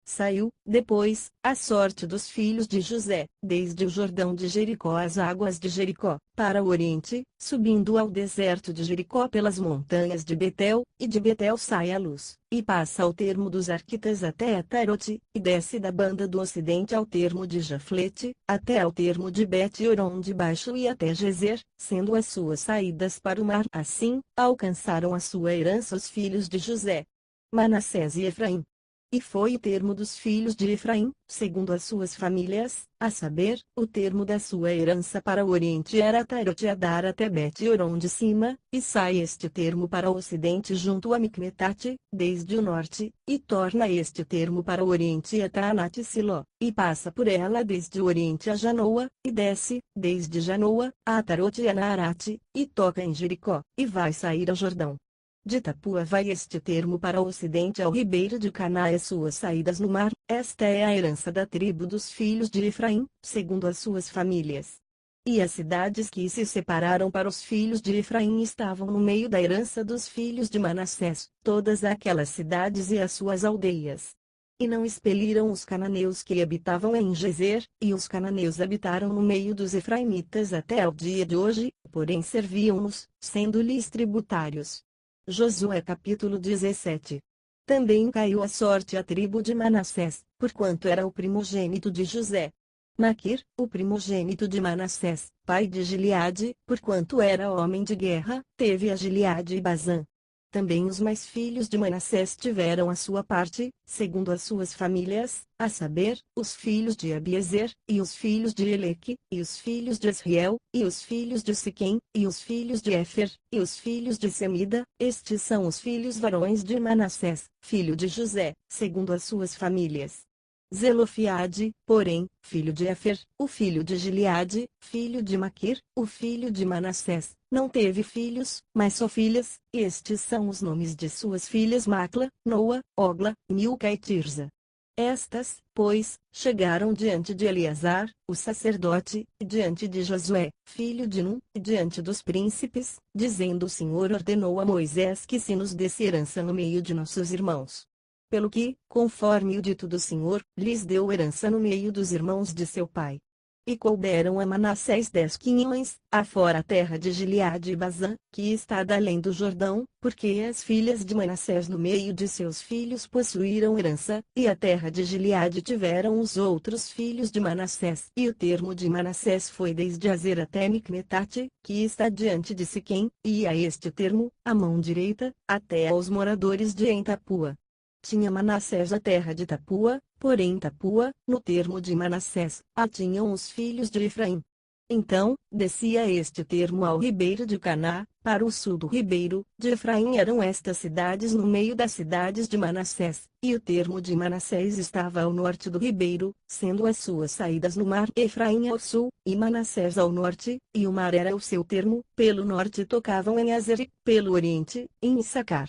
Saiu, depois, a sorte dos filhos de José, desde o Jordão de Jericó às águas de Jericó, para o oriente, subindo ao deserto de Jericó pelas montanhas de Betel, e de Betel sai a luz, e passa ao termo dos Arquitas até Atarote, e desce da banda do ocidente ao termo de Jaflete, até ao termo de Bet-Oron de baixo e até Gezer, sendo as suas saídas para o mar. Assim, alcançaram a sua herança os filhos de José, Manassés e Efraim. E foi o termo dos filhos de Efraim, segundo as suas famílias, a saber, o termo da sua herança para o oriente era Atarote Adar até Bet-Oron de cima, e sai este termo para o ocidente junto a Micmetate, desde o norte, e torna este termo para o oriente a Taanate Siló, e passa por ela desde o oriente a Janoa, e desce, desde Janoa, a Atarote e a Naarate, e toca em Jericó, e vai sair ao Jordão. De Tapua vai este termo para o ocidente ao ribeiro de Caná e suas saídas no mar. Esta é a herança da tribo dos filhos de Efraim, segundo as suas famílias. E as cidades que se separaram para os filhos de Efraim estavam no meio da herança dos filhos de Manassés, todas aquelas cidades e as suas aldeias. E não expeliram os cananeus que habitavam em Gezer, e os cananeus habitaram no meio dos efraimitas até ao dia de hoje, porém serviam-nos, sendo-lhes tributários. Josué capítulo 17. Também caiu a sorte à tribo de Manassés, porquanto era o primogênito de José. Maquir, o primogênito de Manassés, pai de Gileade, porquanto era homem de guerra, teve a Gileade e Bazã. Também os mais filhos de Manassés tiveram a sua parte, segundo as suas famílias, a saber, os filhos de Abiezer, e os filhos de Eleque, e os filhos de Esriel, e os filhos de Siquém, e os filhos de Éfer, e os filhos de Semida. Estes são os filhos varões de Manassés, filho de José, segundo as suas famílias. Zelofiade, porém, filho de Éfer, o filho de Gileade, filho de Maquir, o filho de Manassés, não teve filhos, mas só filhas. Estes são os nomes de suas filhas Macla, Noa, Ogla, Milca e Tirza. Estas, pois, chegaram diante de Eleazar, o sacerdote, e diante de Josué, filho de Num, e diante dos príncipes, dizendo: O Senhor ordenou a Moisés que se nos desse herança no meio de nossos irmãos. Pelo que, conforme o dito do Senhor, lhes deu herança no meio dos irmãos de seu pai. e couberam a Manassés 10 quinhões, afora a terra de Gileade e Bazã, que está além do Jordão, porque as filhas de Manassés no meio de seus filhos possuíram herança, e a terra de Gileade tiveram os outros filhos de Manassés. E o termo de Manassés foi desde Azer até Micmetate, que está diante de Siquém, e a este termo, a mão direita, até aos moradores de Entapua. Tinha Manassés a terra de Tapua, porém Tapua, no termo de Manassés, a tinham os filhos de Efraim. Então, descia este termo ao ribeiro de Caná, para o sul do ribeiro de Efraim eram estas cidades no meio das cidades de Manassés, e o termo de Manassés estava ao norte do ribeiro, sendo as suas saídas no mar Efraim ao sul, e Manassés ao norte, e o mar era o seu termo, pelo norte tocavam em Azer e, pelo oriente, em Issacar.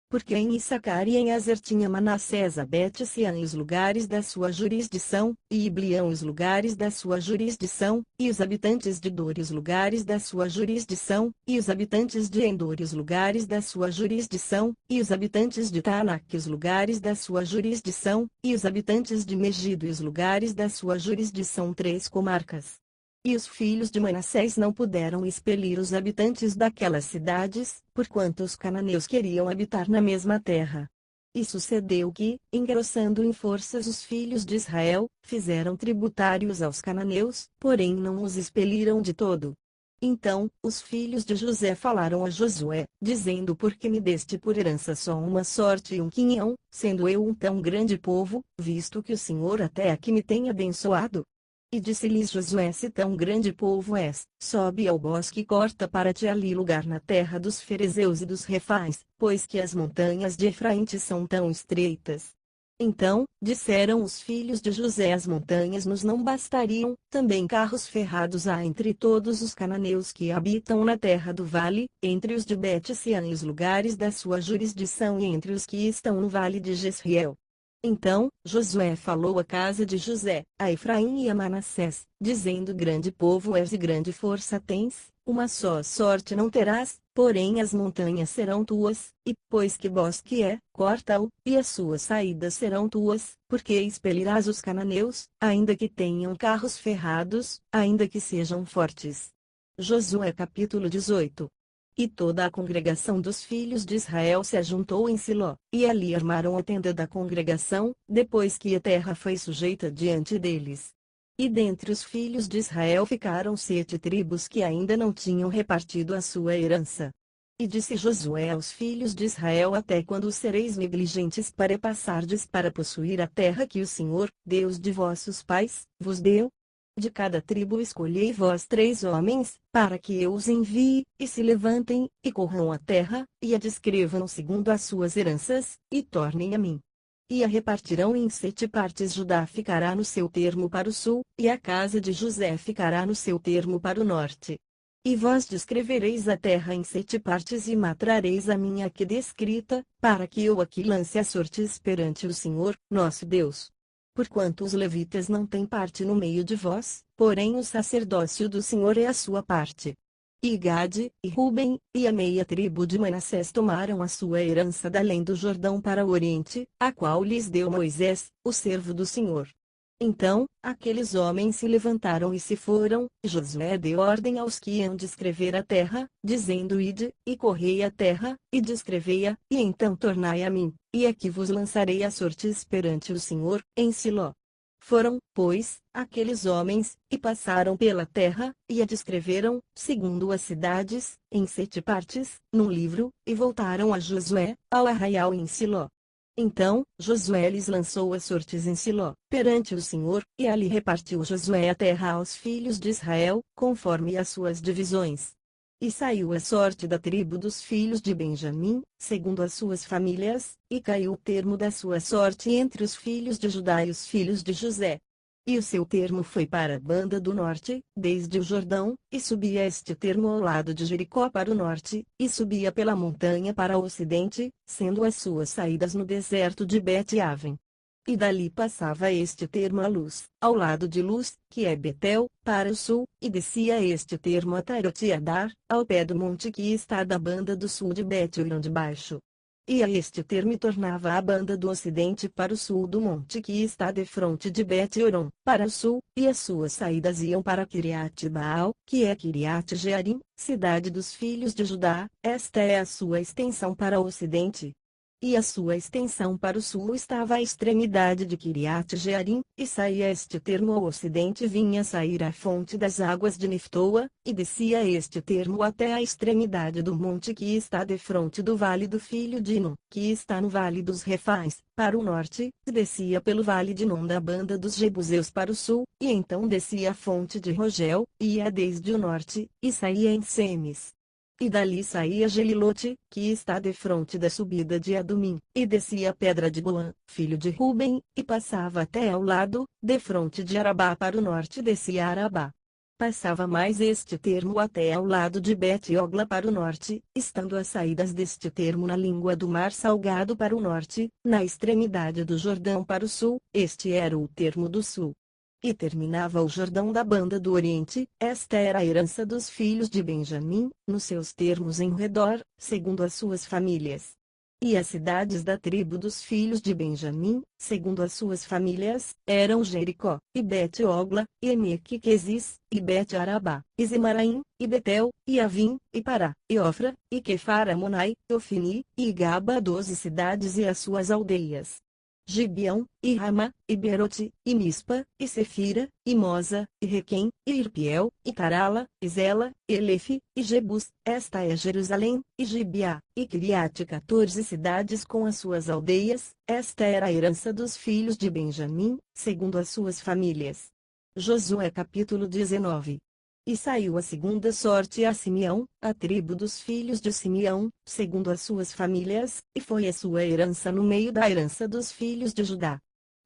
Porque em Issacar e em Azer tinha Manassés a Bet-Sean os lugares da sua jurisdição, e Iblião os lugares da sua jurisdição, e os habitantes de Dor os lugares da sua jurisdição, e os habitantes de Endor os lugares da sua jurisdição, e os habitantes de Taanak os lugares da sua jurisdição, e os habitantes de Megido os lugares da sua jurisdição 3 comarcas. E os filhos de Manassés não puderam expelir os habitantes daquelas cidades, porquanto os cananeus queriam habitar na mesma terra. E sucedeu que, engrossando em forças os filhos de Israel, fizeram tributários aos cananeus, porém não os expeliram de todo. Então, os filhos de José falaram a Josué, dizendo: Por que me deste por herança só uma sorte e um quinhão, sendo eu um tão grande povo, visto que o Senhor até aqui me tem abençoado? E disse-lhes Josué: Se tão grande povo és, sobe ao bosque e corta para ti ali lugar na terra dos ferezeus e dos refais, pois que as montanhas de Efraim te são tão estreitas. Então, disseram os filhos de José: As montanhas nos não bastariam, também carros ferrados há entre todos os cananeus que habitam na terra do vale, entre os de Bet-Sean e os lugares da sua jurisdição e entre os que estão no vale de Jezreel. Então, Josué falou à casa de José, a Efraim e a Manassés, dizendo: Grande povo és e grande força tens, uma só sorte não terás, porém as montanhas serão tuas, e, pois que bosque é, corta-o, e as suas saídas serão tuas, porque expelirás os cananeus, ainda que tenham carros ferrados, ainda que sejam fortes. Josué capítulo 18. E toda a congregação dos filhos de Israel se ajuntou em Siló, e ali armaram a tenda da congregação, depois que a terra foi sujeita diante deles. E dentre os filhos de Israel ficaram 7 tribos que ainda não tinham repartido a sua herança. E disse Josué aos filhos de Israel: Até quando sereis negligentes para passardes para possuir a terra que o Senhor, Deus de vossos pais, vos deu? De cada tribo escolhei vós 3 homens, para que eu os envie, e se levantem, e corram a terra, e a descrevam segundo as suas heranças, e tornem a mim. E a repartirão em 7 partes. Judá ficará no seu termo para o sul, e a casa de José ficará no seu termo para o norte. E vós descrevereis a terra em 7 partes e matrareis a minha aqui descrita, para que eu aqui lance as sortes perante o Senhor, nosso Deus. Porquanto os levitas não têm parte no meio de vós, porém o sacerdócio do Senhor é a sua parte. E Gade, e Ruben, e a meia tribo de Manassés tomaram a sua herança da além do Jordão para o oriente, a qual lhes deu Moisés, o servo do Senhor. Então, aqueles homens se levantaram e se foram, e Josué deu ordem aos que iam descrever a terra, dizendo: Ide, e correi a terra, e descrevei-a, e então tornai a mim, e aqui vos lançarei as sortes perante o Senhor, em Siló. Foram, pois, aqueles homens, e passaram pela terra, e a descreveram, segundo as cidades, em 7 partes, num livro, e voltaram a Josué, ao arraial em Siló. Então, Josué lhes lançou as sortes em Siló, perante o Senhor, e ali repartiu Josué a terra aos filhos de Israel, conforme as suas divisões. E saiu a sorte da tribo dos filhos de Benjamim, segundo as suas famílias, e caiu o termo da sua sorte entre os filhos de Judá e os filhos de José. E o seu termo foi para a banda do norte, desde o Jordão, e subia este termo ao lado de Jericó para o norte, e subia pela montanha para o ocidente, sendo as suas saídas no deserto de Bet-Aven. E dali passava este termo a Luz, ao lado de Luz, que é Betel, para o sul, e descia este termo a Tarot e Adar, ao pé do monte que está da banda do sul de Bet-Horon de baixo. e a este termo tornava a banda do ocidente para o sul do monte que está defronte de Bet-Horon, para o sul, e as suas saídas iam para Kiriat-Baal, que é Kiriat-Jearim, cidade dos filhos de Judá. Esta é a sua extensão para o ocidente. E a sua extensão para o sul estava à extremidade de Kiriat-Jearim, e saía este termo ao ocidente, vinha sair a fonte das águas de Neftoa, e descia este termo até a extremidade do monte que está defronte do vale do filho de Hinnom, que está no vale dos Refais, para o norte, e descia pelo vale de Hinnom da banda dos Jebuseus para o sul, e então descia a fonte de Rogel, e ia desde o norte, e saía em Semes. E dali saía Gelilote, que está defronte da subida de Adumim, e descia a pedra de Boã, filho de Ruben, e passava até ao lado, defronte de Arabá para o norte, descia Arabá. Passava mais este termo até ao lado de Bet-Ogla para o norte, estando as saídas deste termo na língua do mar Salgado para o norte, na extremidade do Jordão para o sul, este era o termo do sul. E terminava o Jordão da banda do Oriente. Esta era a herança dos filhos de Benjamim, nos seus termos em redor, segundo as suas famílias. E as cidades da tribo dos filhos de Benjamim, segundo as suas famílias, eram Jericó, e Bet-Ogla, e Emeque-Quezis, e Bet-Arabá, e Zemaraim, e Betel, e Avim, e Pará, e Ofra, e Quefar-Amonai, e Ofini, e Gaba, 12 cidades e as suas aldeias. Gibeão, e Ramá, e Berote, e Mispa, e Sefira, e Moza, e Requem, e Irpiel, e Tarala, e Zela, e Elefe, e Jebus. Esta é Jerusalém, e Gibeá, e Criate, 14 cidades com as suas aldeias. Esta era a herança dos filhos de Benjamim, segundo as suas famílias. Josué capítulo 19. E saiu a segunda sorte a Simeão, a tribo dos filhos de Simeão, segundo as suas famílias, e foi a sua herança no meio da herança dos filhos de Judá.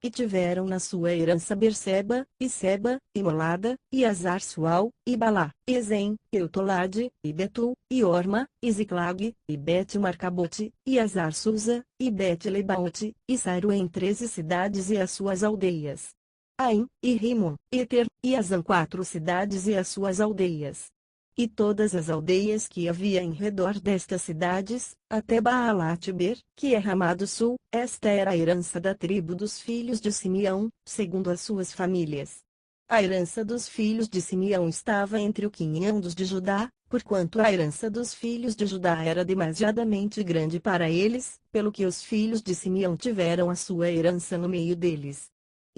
E tiveram na sua herança Berseba, e Seba, e Molada, e Azar-Sual, e Balá, e Ezem, e Eutolade, e Betul, e Orma, e Ziclag, e Bet-Marcabote, e Azar-Susa, e Bet-Lebaote, e Saruém, 13 cidades e as suas aldeias. Aim, e Rimon, e Ter, e Azan, 4 cidades e as suas aldeias. E todas as aldeias que havia em redor destas cidades, até Baalat-Ber, que é Ramá do Sul. Esta era a herança da tribo dos filhos de Simeão, segundo as suas famílias. A herança dos filhos de Simeão estava entre o quinhão dos de Judá, porquanto a herança dos filhos de Judá era demasiadamente grande para eles, pelo que os filhos de Simeão tiveram a sua herança no meio deles.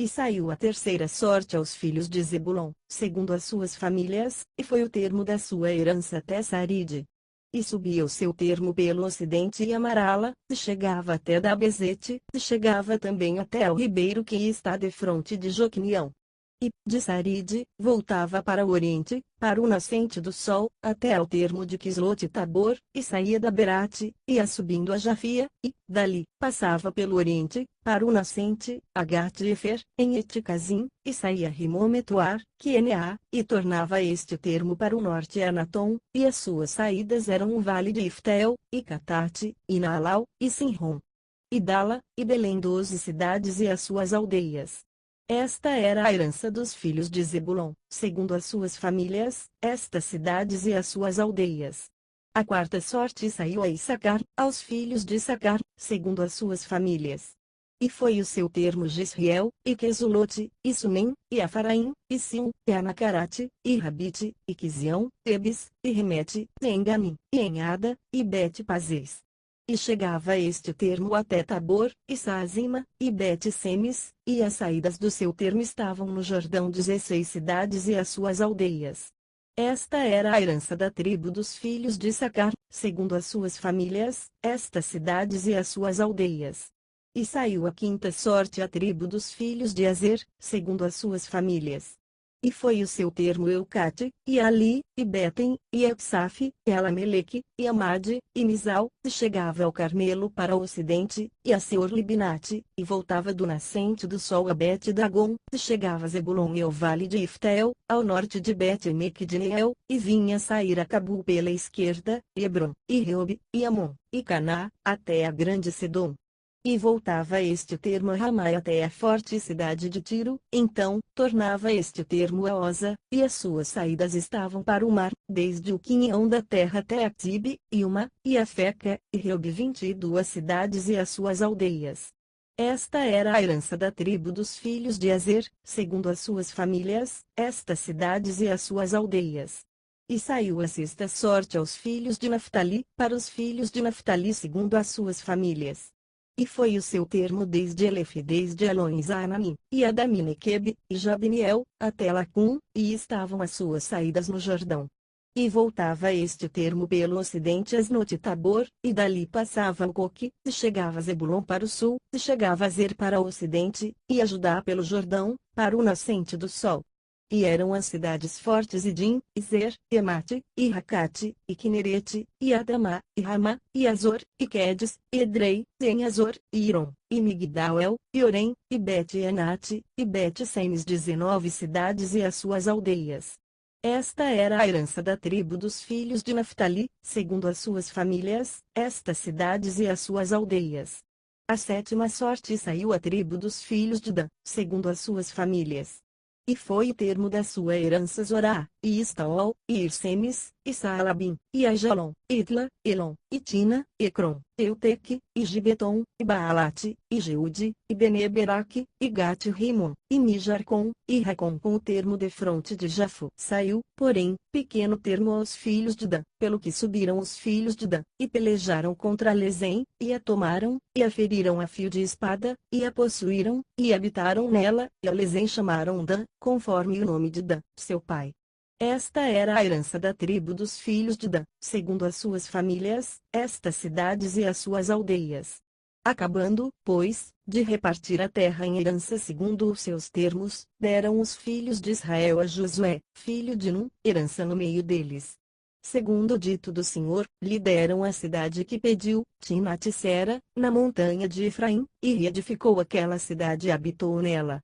E saiu a terceira sorte aos filhos de Zebulon, segundo as suas famílias, e foi o termo da sua herança até Saride. E subia o seu termo pelo ocidente e Amarala, e chegava até Dabezete, e chegava também até o ribeiro que está defronte de Joquinião. E, de Saride, voltava para o oriente, para o nascente do sol, até ao termo de Quislote-Tabor, e saía da Berate, ia subindo a Jafia, e, dali, passava pelo oriente, para o nascente, a Gat-Efer, em Eticazim, e saía Rimometuar, Queneá, e tornava este termo para o norte Anatom, e as suas saídas eram o vale de Iftel, e Catate, e Naalau, e Sinrom. E Dala, e Belém, 12 cidades e as suas aldeias. Esta era a herança dos filhos de Zebulon, segundo as suas famílias, estas cidades e as suas aldeias. A quarta sorte saiu a Issacar, aos filhos de Issacar, segundo as suas famílias. E foi o seu termo Gisriel, e Quesulote, e Sunem, e Afaraim, e Sim, e Anacarate, e Rabite, e Quizião, Tebes, e Remete, e Enganim, e Enhada, e Bet-Pazes. E chegava este termo até Tabor, e Saazima, e Bet-Semes, e as saídas do seu termo estavam no Jordão, 16 cidades e as suas aldeias. Esta era a herança da tribo dos filhos de Issacar, segundo as suas famílias, estas cidades e as suas aldeias. E saiu a quinta sorte à tribo dos filhos de Azer, segundo as suas famílias. E foi o seu termo Eucate, e Ali, e Betem, e Epsaf, e Elameleque, e Amade, e Misal, e chegava ao Carmelo para o ocidente, e a Seor-Libinate, e voltava do nascente do sol a Bet-Dagon, e chegava a Zebulon e ao vale de Iftel, ao norte de Bet-Emeque de Neel, e vinha sair a Cabu pela esquerda, e Hebron, e Reob, e Amon, e Caná, até a grande Sedom. E voltava este o termo a Ramai até a forte cidade de Tiro, então, tornava este o termo a Oza, e as suas saídas estavam para o mar, desde o quinhão da terra até Actibe, e Uma, e Afeca, e Reob 22 cidades e as suas aldeias. Esta era a herança da tribo dos filhos de Azer, segundo as suas famílias, estas cidades e as suas aldeias. E saiu a sexta sorte aos filhos de Naftali, para os filhos de Naftali segundo as suas famílias. E foi o seu termo desde Elef desde Elões a Anamim, e Adami-Nequeb, e Jabniel, até Lacum, e estavam as suas saídas no Jordão. E voltava este termo pelo ocidente Asnot-Tabor, e dali passava o Coque, e chegava a Zebulon para o sul, e chegava a Zer para o ocidente, e a Judá pelo Jordão, para o nascente do sol. E eram as cidades fortes Idim, e Zer, e Mate, e Racate, e Quinerete, e Adamá, e Ramá, e Azor, e Quedes, e Edrei, e Enazor, e Iron, e Migdal-el, e Orem, e Bet-Enate, e Bet-Semes 19 cidades e as suas aldeias. Esta era a herança da tribo dos filhos de Naftali, segundo as suas famílias, estas cidades e as suas aldeias. A sétima sorte saiu à tribo dos filhos de Dan, segundo as suas famílias. E foi o termo da sua herança Zorá, e Estaol, e Irsemes, e Saalabim, e Ajalon, Itla, Elon, e Tina, Ecrom, Euteque, e Gibeton, e Baalate, e Jeude, e Beneberaque, e Gat-Rimon, e Mijarcom, e Racom com o termo de fronte de Jafo. Saiu, porém, pequeno termo aos filhos de Dan, pelo que subiram os filhos de Dan, e pelejaram contra Lezem, e a tomaram, e a feriram a fio de espada, e a possuíram, e habitaram nela, e a Lezem chamaram Dan, conforme o nome de Dan, seu pai. Esta era a herança da tribo dos filhos de Dan, segundo as suas famílias, estas cidades e as suas aldeias. Acabando, pois, de repartir a terra em herança segundo os seus termos, deram os filhos de Israel a Josué, filho de Num, herança no meio deles. Segundo o dito do Senhor, lhe deram a cidade que pediu, Timnat-Sera, na montanha de Efraim, e reedificou aquela cidade e habitou nela.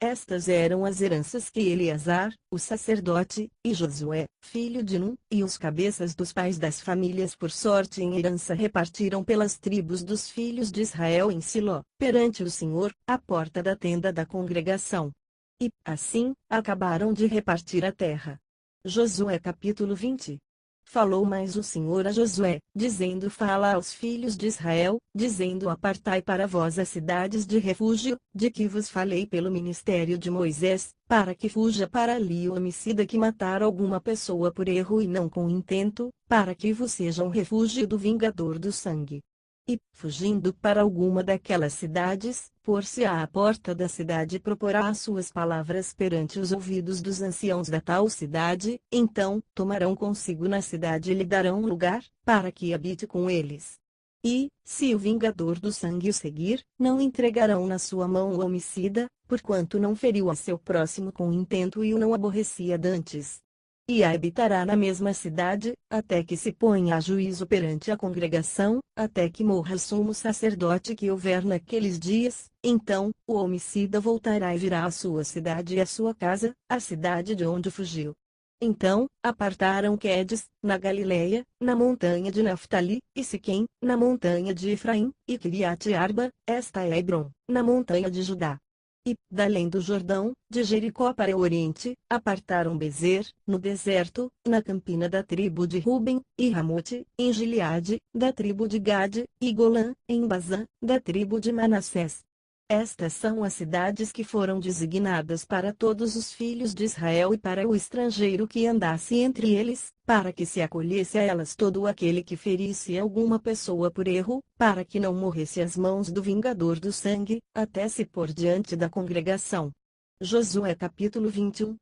Estas eram as heranças que Eleazar, o sacerdote, e Josué, filho de Num, e os cabeças dos pais das famílias por sorte em herança repartiram pelas tribos dos filhos de Israel em Siló, perante o Senhor, à porta da tenda da congregação. E, assim, acabaram de repartir a terra. Josué capítulo 20. Falou mais o Senhor a Josué, dizendo: Fala aos filhos de Israel, dizendo: Apartai para vós as cidades de refúgio, de que vos falei pelo ministério de Moisés, para que fuja para ali o homicida que matar alguma pessoa por erro e não com intento, para que vos seja um refúgio do vingador do sangue. E, fugindo para alguma daquelas cidades, pôr-se à porta da cidade e proporá as suas palavras perante os ouvidos dos anciãos da tal cidade, então, tomarão consigo na cidade e lhe darão lugar, para que habite com eles. E, se o vingador do sangue o seguir, não entregarão na sua mão o homicida, porquanto não feriu a seu próximo com intento e o não aborrecia dantes. E habitará na mesma cidade, até que se ponha a juízo perante a congregação, até que morra o sumo sacerdote que houver naqueles dias, então, o homicida voltará e virá à sua cidade e à sua casa, a cidade de onde fugiu. Então, apartaram Quedes, na Galileia, na montanha de Naftali, e Siquém, na montanha de Efraim, e Quiriate-Arba, esta é Hebron, na montanha de Judá. E, da além do Jordão, de Jericó para o oriente, apartaram Bezer, no deserto, na campina da tribo de Ruben, e Ramote, em Gileade, da tribo de Gade, e Golã, em Bazã, da tribo de Manassés. Estas são as cidades que foram designadas para todos os filhos de Israel e para o estrangeiro que andasse entre eles, para que se acolhesse a elas todo aquele que ferisse alguma pessoa por erro, para que não morresse às mãos do vingador do sangue, até se pôr diante da congregação. Josué capítulo 21.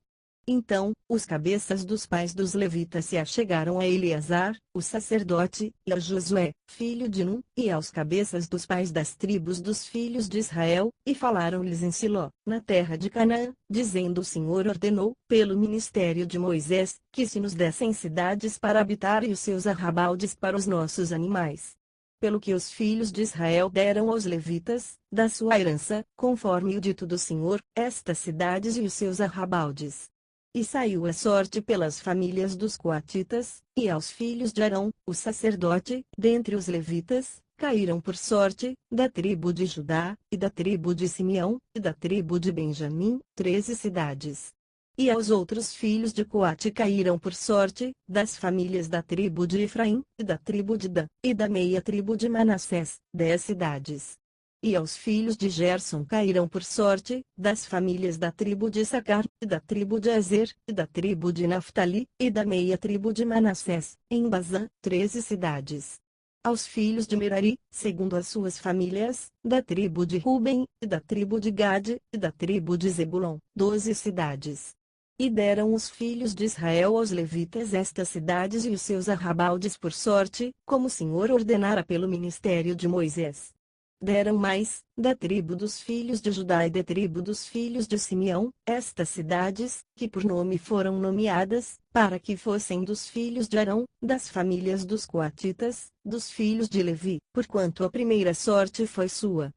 Então, os cabeças dos pais dos levitas se achegaram a Eleazar, o sacerdote, e a Josué, filho de Num, e aos cabeças dos pais das tribos dos filhos de Israel, e falaram-lhes em Siló, na terra de Canaã, dizendo: O Senhor ordenou, pelo ministério de Moisés, que se nos dessem cidades para habitar e os seus arrabaldes para os nossos animais. Pelo que os filhos de Israel deram aos levitas, da sua herança, conforme o dito do Senhor, estas cidades e os seus arrabaldes. E saiu a sorte pelas famílias dos coatitas, e aos filhos de Arão, o sacerdote, dentre os levitas, caíram por sorte, da tribo de Judá, e da tribo de Simeão, e da tribo de Benjamim, 13 cidades. E aos outros filhos de Coate caíram por sorte, das famílias da tribo de Efraim, e da tribo de Dan, e da meia tribo de Manassés, 10 cidades. E aos filhos de Gerson caíram por sorte, das famílias da tribo de Issacar, e da tribo de Azer, e da tribo de Naftali, e da meia tribo de Manassés, em Bazã, 13 cidades. Aos filhos de Merari, segundo as suas famílias, da tribo de Ruben, e da tribo de Gade, e da tribo de Zebulon, 12 cidades. E deram os filhos de Israel aos levitas estas cidades e os seus arrabaldes por sorte, como o Senhor ordenara pelo ministério de Moisés. Deram mais, da tribo dos filhos de Judá e da tribo dos filhos de Simeão, estas cidades, que por nome foram nomeadas, para que fossem dos filhos de Arão, das famílias dos coatitas, dos filhos de Levi, porquanto a primeira sorte foi sua.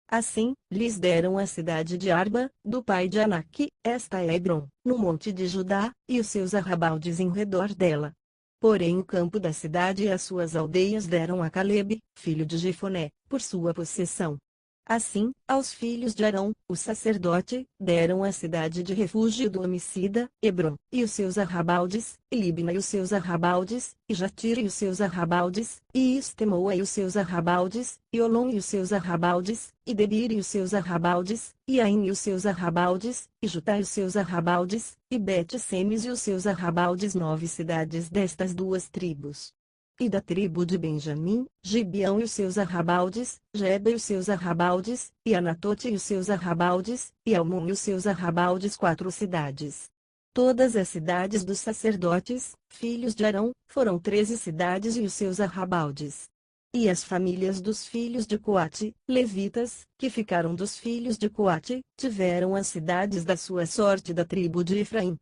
Assim, lhes deram a cidade de Arba, do pai de Anaque, esta é Hebron, no monte de Judá, e os seus arrabaldes em redor dela. Porém o campo da cidade e as suas aldeias deram a Calebe, filho de Jefoné, por sua possessão. Assim, aos filhos de Arão, o sacerdote, deram a cidade de refúgio do homicida, Hebron, e os seus arrabaldes, e Libna e os seus arrabaldes, e Jatira e os seus arrabaldes, e Estemoa e os seus arrabaldes, e Olom e os seus arrabaldes, e Debir e os seus arrabaldes, e Ain e os seus arrabaldes, e Jutá e os seus arrabaldes, e Bet-Semes e os seus arrabaldes, 9 cidades destas duas tribos. E da tribo de Benjamim, Gibeão e os seus arrabaldes, Geba e os seus arrabaldes, e Anatote e os seus arrabaldes, e Almon e os seus arrabaldes, 4 cidades. Todas as cidades dos sacerdotes, filhos de Arão, foram 13 cidades e os seus arrabaldes. E as famílias dos filhos de Coate, levitas, que ficaram dos filhos de Coate, tiveram as cidades da sua sorte da tribo de Efraim.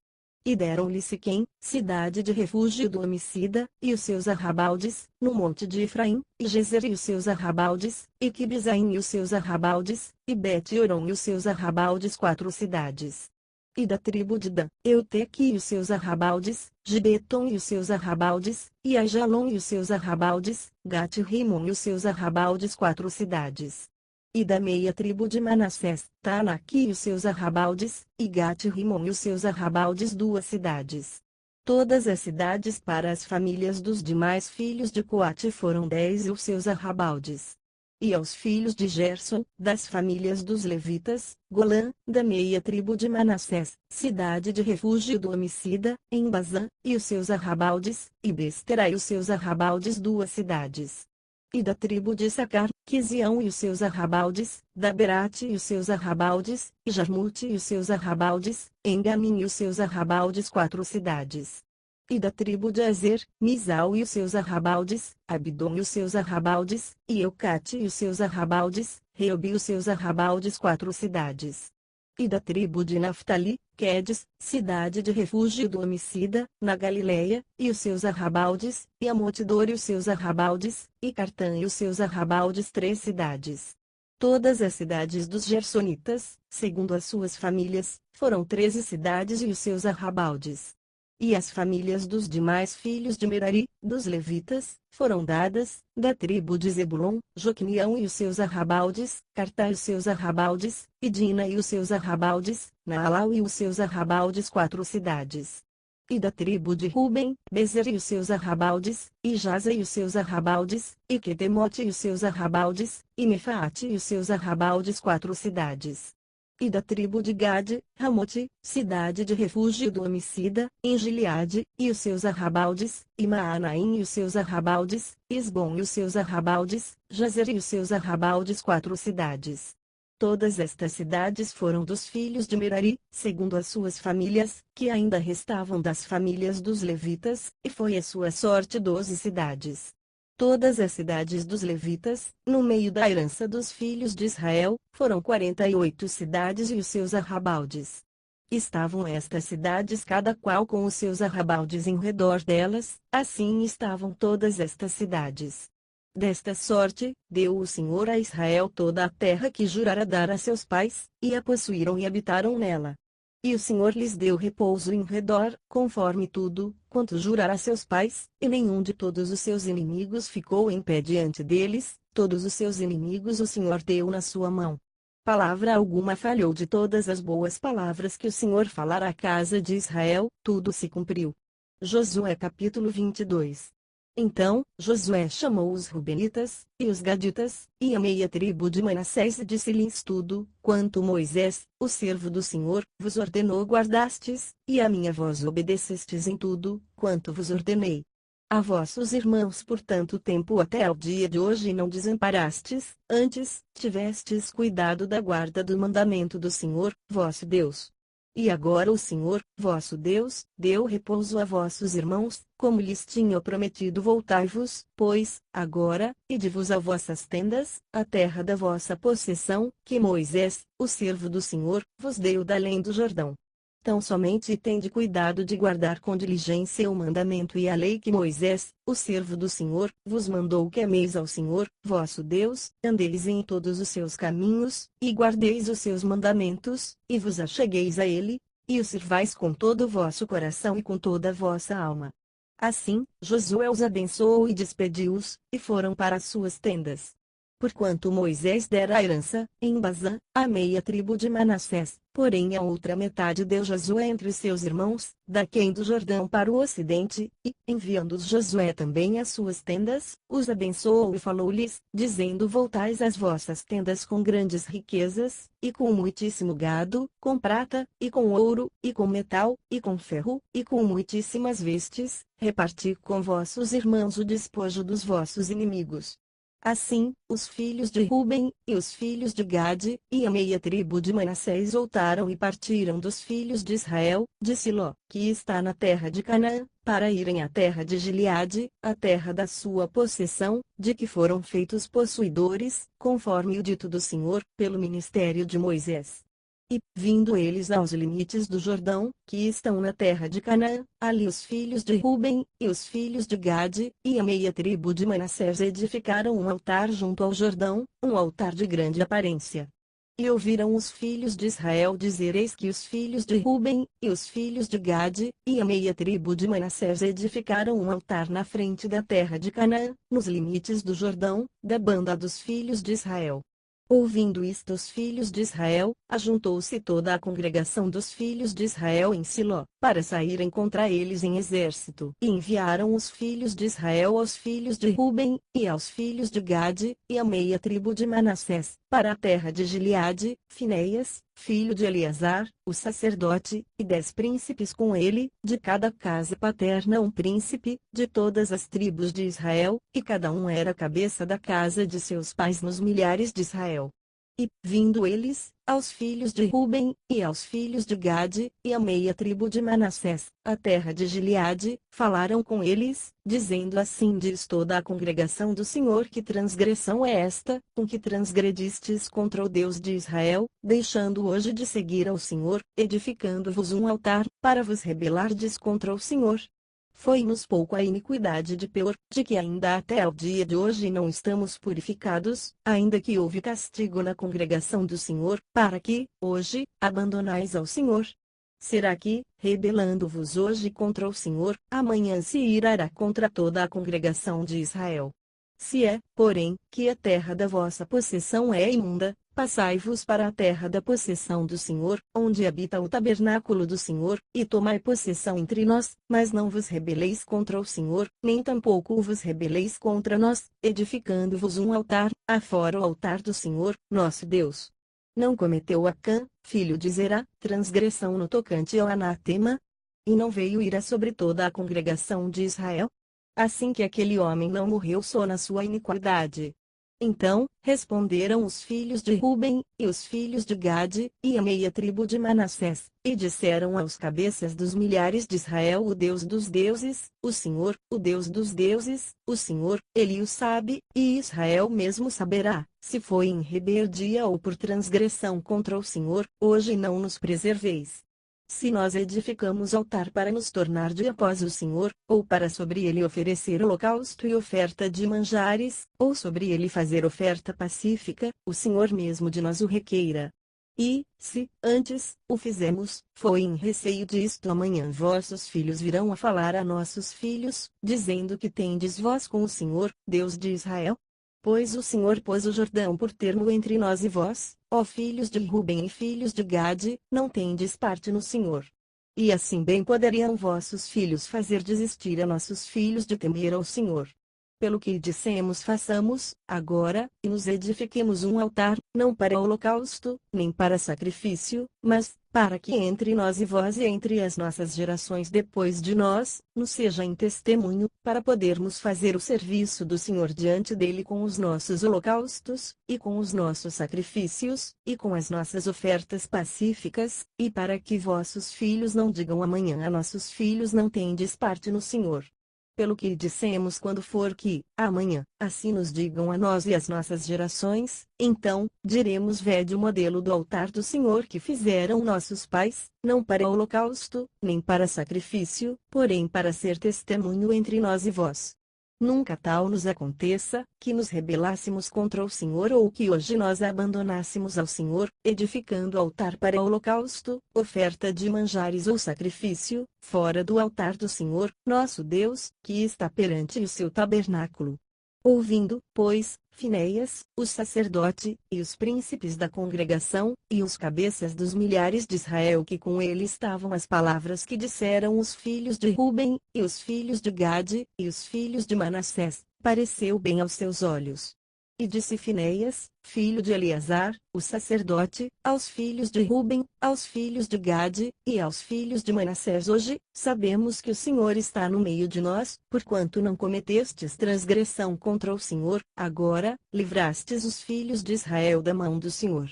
E deram-lhe Siquém, cidade de refúgio do homicida, e os seus arrabaldes, no monte de Efraim, e Gezer e os seus arrabaldes, e Quibizaim e os seus arrabaldes, e Bet-Oron e os seus arrabaldes, 4 cidades. E da tribo de Dan, Euteque e os seus arrabaldes, Gibeton e os seus arrabaldes, e Ajalon e os seus arrabaldes, Gat-Rimon e os seus arrabaldes, 4 cidades. E da meia tribo de Manassés, Taanaqui e os seus arrabaldes, e Gat-Rimon e os seus arrabaldes, 2 cidades. Todas as cidades para as famílias dos demais filhos de Coate foram 10 e os seus arrabaldes. E aos filhos de Gerson, das famílias dos levitas, Golã, da meia tribo de Manassés, cidade de refúgio do homicida, em Bazã, e os seus arrabaldes, e Bestera e os seus arrabaldes, 2 cidades. E da tribo de Issacar, Quizião e os seus arrabaldes, Daberate e os seus arrabaldes, e Jarmute e os seus arrabaldes, Engamim e os seus arrabaldes, 4 cidades. E da tribo de Azer, Misal e os seus arrabaldes, Abdom e os seus arrabaldes, e Eucate e os seus arrabaldes, Reobi e os seus arrabaldes, 4 cidades. E da tribo de Naftali, Quedes, cidade de refúgio do homicida, na Galileia, e os seus arrabaldes, e Amotidor e os seus arrabaldes, e Cartã e os seus arrabaldes, 3 cidades. Todas as cidades dos Gersonitas, segundo as suas famílias, foram 13 cidades e os seus arrabaldes. E as famílias dos demais filhos de Merari, dos levitas, foram dadas, da tribo de Zebulon, Joquinião e os seus arrabaldes, Cartá e os seus arrabaldes, e Dina e os seus arrabaldes, Naalau e os seus arrabaldes, 4 cidades. E da tribo de Ruben, Bezer e os seus arrabaldes, e Jaza e os seus arrabaldes, e Quedemote e os seus arrabaldes, e Mefaate e os seus arrabaldes, 4 cidades. E da tribo de Gade, Ramote, cidade de refúgio do homicida, em Gileade, e os seus arrabaldes, e Maanaim e os seus arrabaldes, Esbom e os seus arrabaldes, Jazer e os seus arrabaldes, 4 cidades. Todas estas cidades foram dos filhos de Merari, segundo as suas famílias, que ainda restavam das famílias dos levitas, e foi a sua sorte 12 cidades. Todas as cidades dos levitas, no meio da herança dos filhos de Israel, foram 48 cidades e os seus arrabaldes. Estavam estas cidades cada qual com os seus arrabaldes em redor delas, assim estavam todas estas cidades. Desta sorte, deu o Senhor a Israel toda a terra que jurara dar a seus pais, e a possuíram e habitaram nela. E o Senhor lhes deu repouso em redor, conforme tudo, quanto jurara a seus pais, e nenhum de todos os seus inimigos ficou em pé diante deles, todos os seus inimigos o Senhor deu na sua mão. Palavra alguma falhou de todas as boas palavras que o Senhor falara à casa de Israel, tudo se cumpriu. Josué capítulo 22. Então, Josué chamou os Rubenitas, e os Gaditas, e a meia tribo de Manassés e disse-lhes tudo, quanto Moisés, o servo do Senhor, vos ordenou guardastes, e a minha voz obedecestes em tudo, quanto vos ordenei. A vossos irmãos por tanto tempo até ao dia de hoje não desamparastes, antes, tivestes cuidado da guarda do mandamento do Senhor, vosso Deus. E agora o Senhor, vosso Deus, deu repouso a vossos irmãos, como lhes tinha prometido. Voltai-vos, pois, agora, e de-vos a vossas tendas, a terra da vossa possessão, que Moisés, o servo do Senhor, vos deu da além do Jordão. Tão somente tende cuidado de guardar com diligência o mandamento e a lei que Moisés, o servo do Senhor, vos mandou, que ameis ao Senhor, vosso Deus, andeis em todos os seus caminhos, e guardeis os seus mandamentos, e vos achegueis a ele, e o sirvais com todo o vosso coração e com toda a vossa alma. Assim, Josué os abençoou e despediu-os, e foram para as suas tendas. Porquanto Moisés dera a herança, em Bazã, à meia tribo de Manassés, porém a outra metade deu Josué entre seus irmãos, daquém do Jordão para o ocidente, e, enviando-os Josué também às suas tendas, os abençoou e falou-lhes, dizendo: voltais às vossas tendas com grandes riquezas, e com muitíssimo gado, com prata, e com ouro, e com metal, e com ferro, e com muitíssimas vestes, reparti com vossos irmãos o despojo dos vossos inimigos. Assim, os filhos de Ruben, e os filhos de Gade, e a meia tribo de Manassés voltaram e partiram dos filhos de Israel, de Siló, que está na terra de Canaã, para irem à terra de Gileade, a terra da sua possessão, de que foram feitos possuidores, conforme o dito do Senhor, pelo ministério de Moisés. E, vindo eles aos limites do Jordão, que estão na terra de Canaã, ali os filhos de Ruben, e os filhos de Gade, e a meia tribo de Manassés edificaram um altar junto ao Jordão, um altar de grande aparência. E ouviram os filhos de Israel dizer: eis que os filhos de Ruben, e os filhos de Gade, e a meia tribo de Manassés edificaram um altar na frente da terra de Canaã, nos limites do Jordão, da banda dos filhos de Israel. Ouvindo isto os filhos de Israel, ajuntou-se toda a congregação dos filhos de Israel em Siló, para saírem contra eles em exército. E enviaram os filhos de Israel aos filhos de Ruben, e aos filhos de Gade, e a meia tribo de Manassés, para a terra de Gileade, Finéias, filho de Eleazar, o sacerdote, e 10 príncipes com ele, de cada casa paterna um príncipe, de todas as tribos de Israel, e cada um era a cabeça da casa de seus pais nos milhares de Israel. E, vindo eles, aos filhos de Ruben, e aos filhos de Gade, e a meia tribo de Manassés, a terra de Gileade, falaram com eles, dizendo: assim diz toda a congregação do Senhor: que transgressão é esta, com que transgredistes contra o Deus de Israel, deixando hoje de seguir ao Senhor, edificando-vos um altar, para vos rebelardes contra o Senhor? Foi-nos pouco a iniquidade de Peor, de que ainda até ao dia de hoje não estamos purificados, ainda que houve castigo na congregação do Senhor, para que, hoje, abandonais ao Senhor. Será que, rebelando-vos hoje contra o Senhor, amanhã se irará contra toda a congregação de Israel? Se é, porém, que a terra da vossa possessão é imunda, passai-vos para a terra da possessão do Senhor, onde habita o tabernáculo do Senhor, e tomai possessão entre nós, mas não vos rebeleis contra o Senhor, nem tampouco vos rebeleis contra nós, edificando-vos um altar, afora o altar do Senhor, nosso Deus. Não cometeu Acã, filho de Zerá, transgressão no tocante ao anátema? E não veio ira sobre toda a congregação de Israel? Assim que aquele homem não morreu só na sua iniquidade. Então, responderam os filhos de Ruben, e os filhos de Gade, e a meia tribo de Manassés, e disseram aos cabeças dos milhares de Israel: o Deus dos deuses, o Senhor, o Deus dos deuses, o Senhor, Ele o sabe, e Israel mesmo saberá, se foi em rebeldia ou por transgressão contra o Senhor, hoje não nos preserveis. Se nós edificamos altar para nos tornar de após o Senhor, ou para sobre ele oferecer holocausto e oferta de manjares, ou sobre ele fazer oferta pacífica, o Senhor mesmo de nós o requeira. E, se, antes, o fizemos, foi em receio disto: amanhã vossos filhos virão a falar a nossos filhos, dizendo: que tendes vós com o Senhor, Deus de Israel? Pois o Senhor pôs o Jordão por termo entre nós e vós, ó filhos de Ruben e filhos de Gade, não tendes parte no Senhor. E assim bem poderiam vossos filhos fazer desistir a nossos filhos de temer ao Senhor. Pelo que dissemos façamos, agora, e nos edifiquemos um altar, não para holocausto, nem para sacrifício, mas, para que entre nós e vós e entre as nossas gerações depois de nós, nos seja em testemunho, para podermos fazer o serviço do Senhor diante dele com os nossos holocaustos, e com os nossos sacrifícios, e com as nossas ofertas pacíficas, e para que vossos filhos não digam amanhã a nossos filhos não tendes parte no Senhor. Pelo que dissemos quando for que, amanhã, assim nos digam a nós e às nossas gerações, então, diremos vede o modelo do altar do Senhor que fizeram nossos pais, não para holocausto, nem para sacrifício, porém para ser testemunho entre nós e vós. Nunca tal nos aconteça, que nos rebelássemos contra o Senhor ou que hoje nós abandonássemos ao Senhor, edificando altar para holocausto, oferta de manjares ou sacrifício, fora do altar do Senhor, nosso Deus, que está perante o seu tabernáculo. Ouvindo, pois, Finéias, o sacerdote, e os príncipes da congregação, e os cabeças dos milhares de Israel que com ele estavam as palavras que disseram os filhos de Ruben, e os filhos de Gade, e os filhos de Manassés, pareceu bem aos seus olhos. E disse Finéias, filho de Eleazar, o sacerdote, aos filhos de Ruben, aos filhos de Gade, e aos filhos de Manassés: hoje, sabemos que o Senhor está no meio de nós, porquanto não cometestes transgressão contra o Senhor, agora, livrastes os filhos de Israel da mão do Senhor.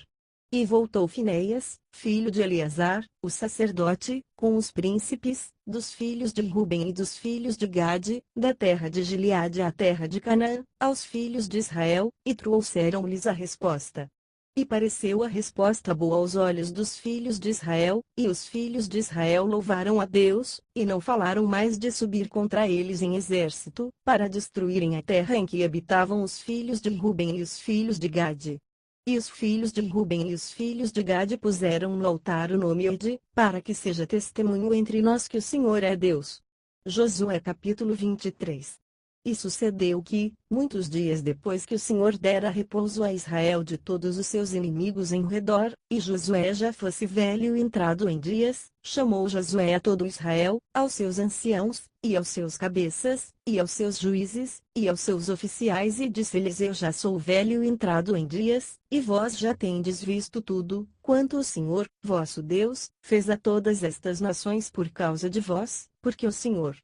E voltou Finéias, filho de Eleazar, o sacerdote, com os príncipes, dos filhos de Ruben e dos filhos de Gade, da terra de Gileade à terra de Canaã, aos filhos de Israel, e trouxeram-lhes a resposta. E pareceu a resposta boa aos olhos dos filhos de Israel, e os filhos de Israel louvaram a Deus, e não falaram mais de subir contra eles em exército, para destruírem a terra em que habitavam os filhos de Ruben e os filhos de Gade. E os filhos de Ruben e os filhos de Gade puseram no altar o nome Ede, para que seja testemunho entre nós que o Senhor é Deus. Josué capítulo 23. E sucedeu que, muitos dias depois que o Senhor dera repouso a Israel de todos os seus inimigos em redor, e Josué já fosse velho e entrado em dias, chamou Josué a todo Israel, aos seus anciãos, e aos seus cabeças, e aos seus juízes, e aos seus oficiais, e disse-lhes: eu já sou velho e entrado em dias, e vós já tendes visto tudo, quanto o Senhor, vosso Deus, fez a todas estas nações por causa de vós, porque o Senhor,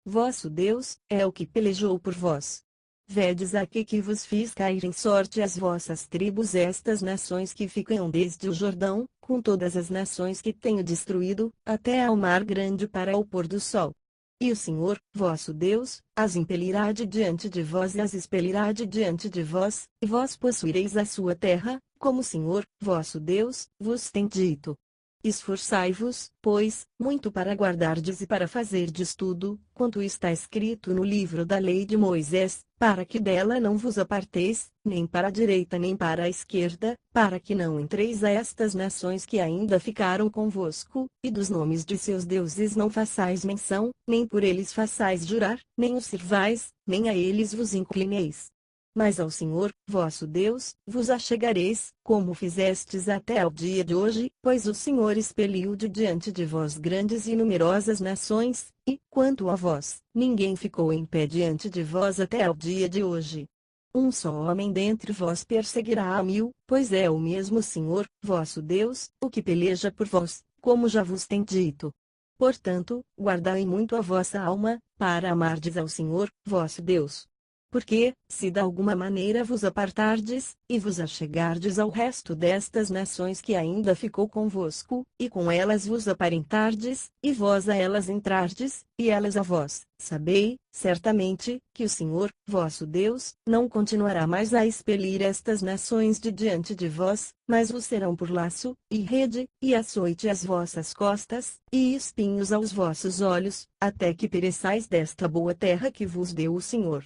vosso Deus, é o que pelejou por vós. Vedes aqui que vos fiz cair em sorte as vossas tribos, estas nações que ficam desde o Jordão, com todas as nações que tenho destruído, até ao mar grande para o pôr do sol. E o Senhor, vosso Deus, as impelirá de diante de vós e as expelirá de diante de vós, e vós possuireis a sua terra, como o Senhor, vosso Deus, vos tem dito. Esforçai-vos, pois, muito para guardardes e para fazerdes tudo, quanto está escrito no livro da lei de Moisés, para que dela não vos aparteis, nem para a direita nem para a esquerda, para que não entreis a estas nações que ainda ficaram convosco, e dos nomes de seus deuses não façais menção, nem por eles façais jurar, nem os sirvais, nem a eles vos inclineis. Mas ao Senhor, vosso Deus, vos achegareis, como fizestes até ao dia de hoje, pois o Senhor expeliu de diante de vós grandes e numerosas nações, e, quanto a vós, ninguém ficou em pé diante de vós até ao dia de hoje. Um só homem dentre vós perseguirá a 1000, pois é o mesmo Senhor, vosso Deus, o que peleja por vós, como já vos tem dito. Portanto, guardai muito a vossa alma, para amardes ao Senhor, vosso Deus. Porque, se de alguma maneira vos apartardes, e vos achegardes ao resto destas nações que ainda ficou convosco, e com elas vos aparentardes, e vós a elas entrardes, e elas a vós, sabei, certamente, que o Senhor, vosso Deus, não continuará mais a expelir estas nações de diante de vós, mas vos serão por laço, e rede, e açoite às vossas costas, e espinhos aos vossos olhos, até que pereçais desta boa terra que vos deu o Senhor,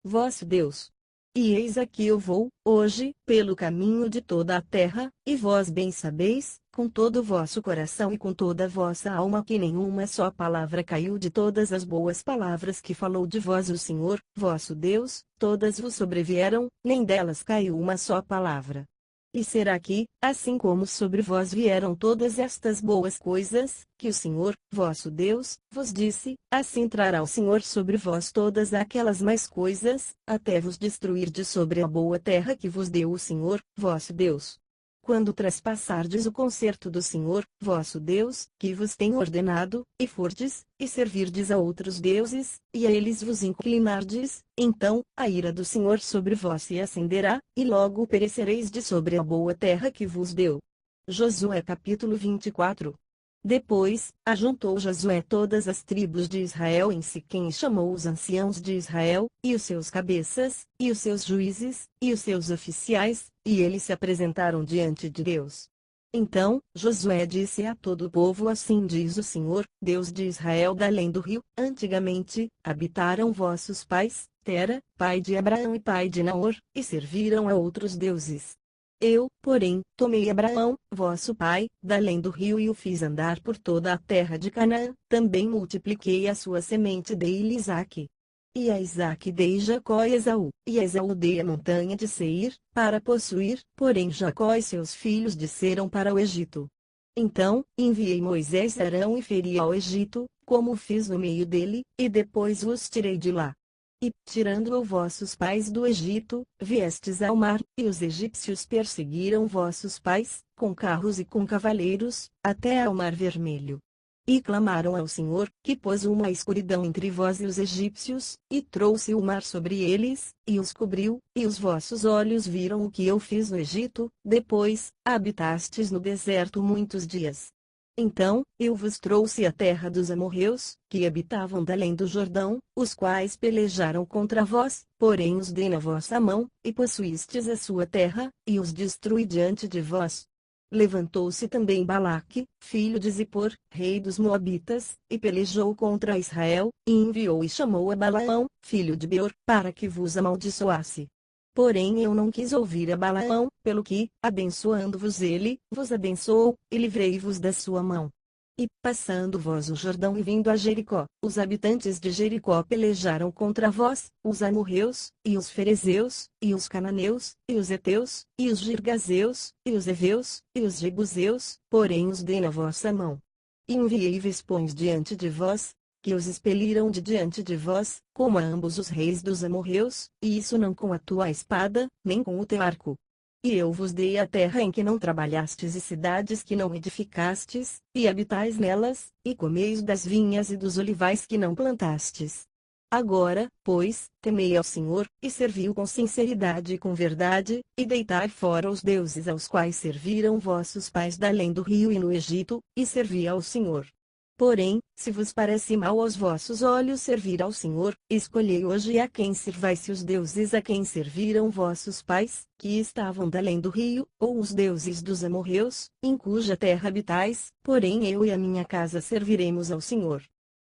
vosso Deus. E eis aqui eu vou, hoje, pelo caminho de toda a terra, e vós bem sabeis, com todo o vosso coração e com toda a vossa alma, que nenhuma só palavra caiu de todas as boas palavras que falou de vós o Senhor, vosso Deus, todas vos sobrevieram, nem delas caiu uma só palavra. E será que, assim como sobre vós vieram todas estas boas coisas, que o Senhor, vosso Deus, vos disse, assim trará o Senhor sobre vós todas aquelas mais coisas, até vos destruir de sobre a boa terra que vos deu o Senhor, vosso Deus. Quando traspassardes o concerto do Senhor, vosso Deus, que vos tem ordenado, e fordes, e servirdes a outros deuses, e a eles vos inclinardes, então, a ira do Senhor sobre vós se acenderá, e logo perecereis de sobre a boa terra que vos deu. Josué capítulo 24. Depois, ajuntou Josué todas as tribos de Israel em Siquém e chamou os anciãos de Israel, e os seus cabeças, e os seus juízes, e os seus oficiais, e eles se apresentaram diante de Deus. Então, Josué disse a todo o povo: assim diz o Senhor, Deus de Israel da além do rio, antigamente, habitaram vossos pais, Tera, pai de Abraão e pai de Naor, e serviram a outros deuses. Eu, porém, tomei Abraão, vosso pai, da além do rio e o fiz andar por toda a terra de Canaã, também multipliquei a sua semente, dei-lhe Isaque. E a Isaque dei Jacó e Esaú, e a Esaú dei a montanha de Seir, para possuir, porém Jacó e seus filhos desceram para o Egito. Então, enviei Moisés e Arão e feri ao Egito, como fiz no meio dele, e depois os tirei de lá. E, tirando-o vossos pais do Egito, viestes ao mar, e os egípcios perseguiram vossos pais, com carros e com cavaleiros, até ao mar Vermelho. E clamaram ao Senhor, que pôs uma escuridão entre vós e os egípcios, e trouxe o mar sobre eles, e os cobriu, e os vossos olhos viram o que eu fiz no Egito, depois, habitastes no deserto muitos dias. Então, eu vos trouxe a terra dos amorreus, que habitavam da além do Jordão, os quais pelejaram contra vós, porém os dei na vossa mão, e possuístes a sua terra, e os destruí diante de vós. Levantou-se também Balaque, filho de Zippor, rei dos Moabitas, e pelejou contra Israel, e enviou e chamou a Balaão, filho de Beor, para que vos amaldiçoasse. Porém eu não quis ouvir a Balaão, pelo que, abençoando-vos ele, vos abençoou, e livrei-vos da sua mão. E, passando vós o Jordão e vindo a Jericó, os habitantes de Jericó pelejaram contra vós, os amorreus, e os ferezeus, e os cananeus, e os heteus, e os girgazeus, e os heveus, e os jebuseus, porém os dei na vossa mão. E enviei vespões diante de vós, que os expeliram de diante de vós, como a ambos os reis dos amorreus, e isso não com a tua espada, nem com o teu arco. E eu vos dei a terra em que não trabalhastes e cidades que não edificastes, e habitais nelas, e comeis das vinhas e dos olivais que não plantastes. Agora, pois, temei ao Senhor, e servi-o com sinceridade e com verdade, e deitai fora os deuses aos quais serviram vossos pais da além do rio e no Egito, e servi ao Senhor. Porém, se vos parece mal aos vossos olhos servir ao Senhor, escolhei hoje a quem servais, se os deuses a quem serviram vossos pais, que estavam da além do rio, ou os deuses dos amorreus, em cuja terra habitais, porém eu e a minha casa serviremos ao Senhor.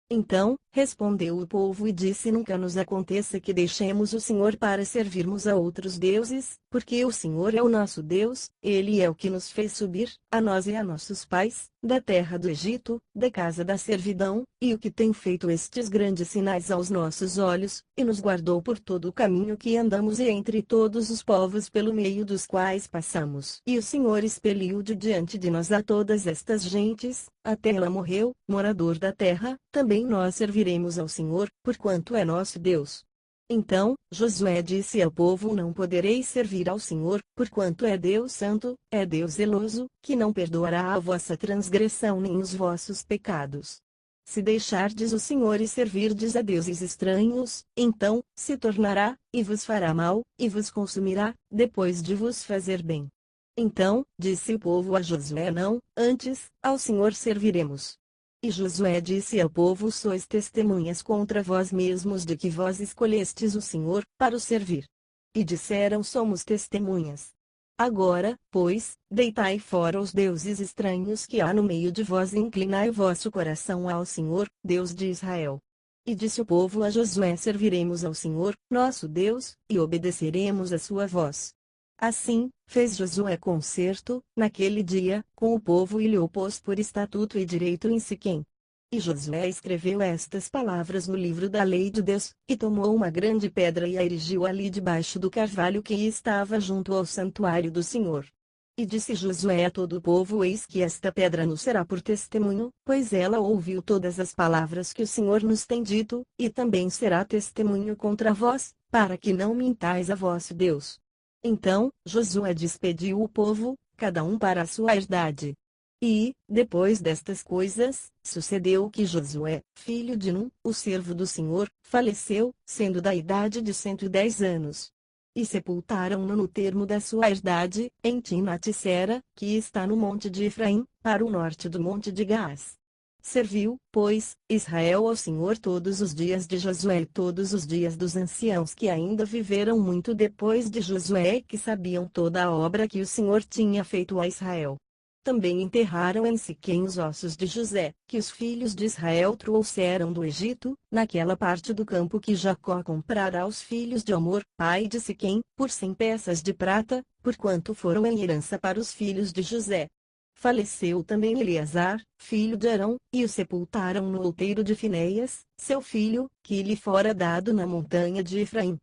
Então, respondeu o povo e disse: nunca nos aconteça que deixemos o Senhor para servirmos a outros deuses, porque o Senhor é o nosso Deus, Ele é o que nos fez subir, a nós e a nossos pais, da terra do Egito, da casa da servidão, e o que tem feito estes grandes sinais aos nossos olhos, e nos guardou por todo o caminho que andamos e entre todos os povos pelo meio dos quais passamos. E o Senhor expeliu de diante de nós a todas estas gentes, até ela morreu, morador da terra, também nós serviremos ao Senhor, porquanto é nosso Deus. Então, Josué disse ao povo: não podereis servir ao Senhor, porquanto é Deus santo, é Deus zeloso, que não perdoará a vossa transgressão nem os vossos pecados. Se deixardes o Senhor e servirdes a deuses estranhos, então, se tornará, e vos fará mal, e vos consumirá, depois de vos fazer bem. Então, disse o povo a Josué: não, antes, ao Senhor serviremos. E Josué disse ao povo: sois testemunhas contra vós mesmos de que vós escolhestes o Senhor, para o servir. E disseram: somos testemunhas. Agora, pois, deitai fora os deuses estranhos que há no meio de vós e inclinai o vosso coração ao Senhor, Deus de Israel. E disse o povo a Josué: serviremos ao Senhor, nosso Deus, e obedeceremos a sua voz. Assim, fez Josué concerto, naquele dia, com o povo e lhe o pôs por estatuto e direito em Siquém. E Josué escreveu estas palavras no livro da lei de Deus, e tomou uma grande pedra e a erigiu ali debaixo do carvalho que estava junto ao santuário do Senhor. E disse Josué a todo o povo: eis que esta pedra nos será por testemunho, pois ela ouviu todas as palavras que o Senhor nos tem dito, e também será testemunho contra vós, para que não mintais a vosso Deus. Então, Josué despediu o povo, cada um para a sua herdade. E, depois destas coisas, sucedeu que Josué, filho de Num, o servo do Senhor, faleceu, sendo da idade de 110 anos. E sepultaram-no no termo da sua herdade, em Timnat-Sera, que está no monte de Efraim, para o norte do monte de Gaás. Serviu, pois, Israel ao Senhor todos os dias de Josué e todos os dias dos anciãos que ainda viveram muito depois de Josué e que sabiam toda a obra que o Senhor tinha feito a Israel. Também enterraram em Siquém os ossos de José, que os filhos de Israel trouxeram do Egito, naquela parte do campo que Jacó comprara aos filhos de Amor, pai de Siquém, por 100 peças de prata, porquanto foram em herança para os filhos de José. Faleceu também Eleazar, filho de Arão, e o sepultaram no outeiro de Finéias, seu filho, que lhe fora dado na montanha de Efraim.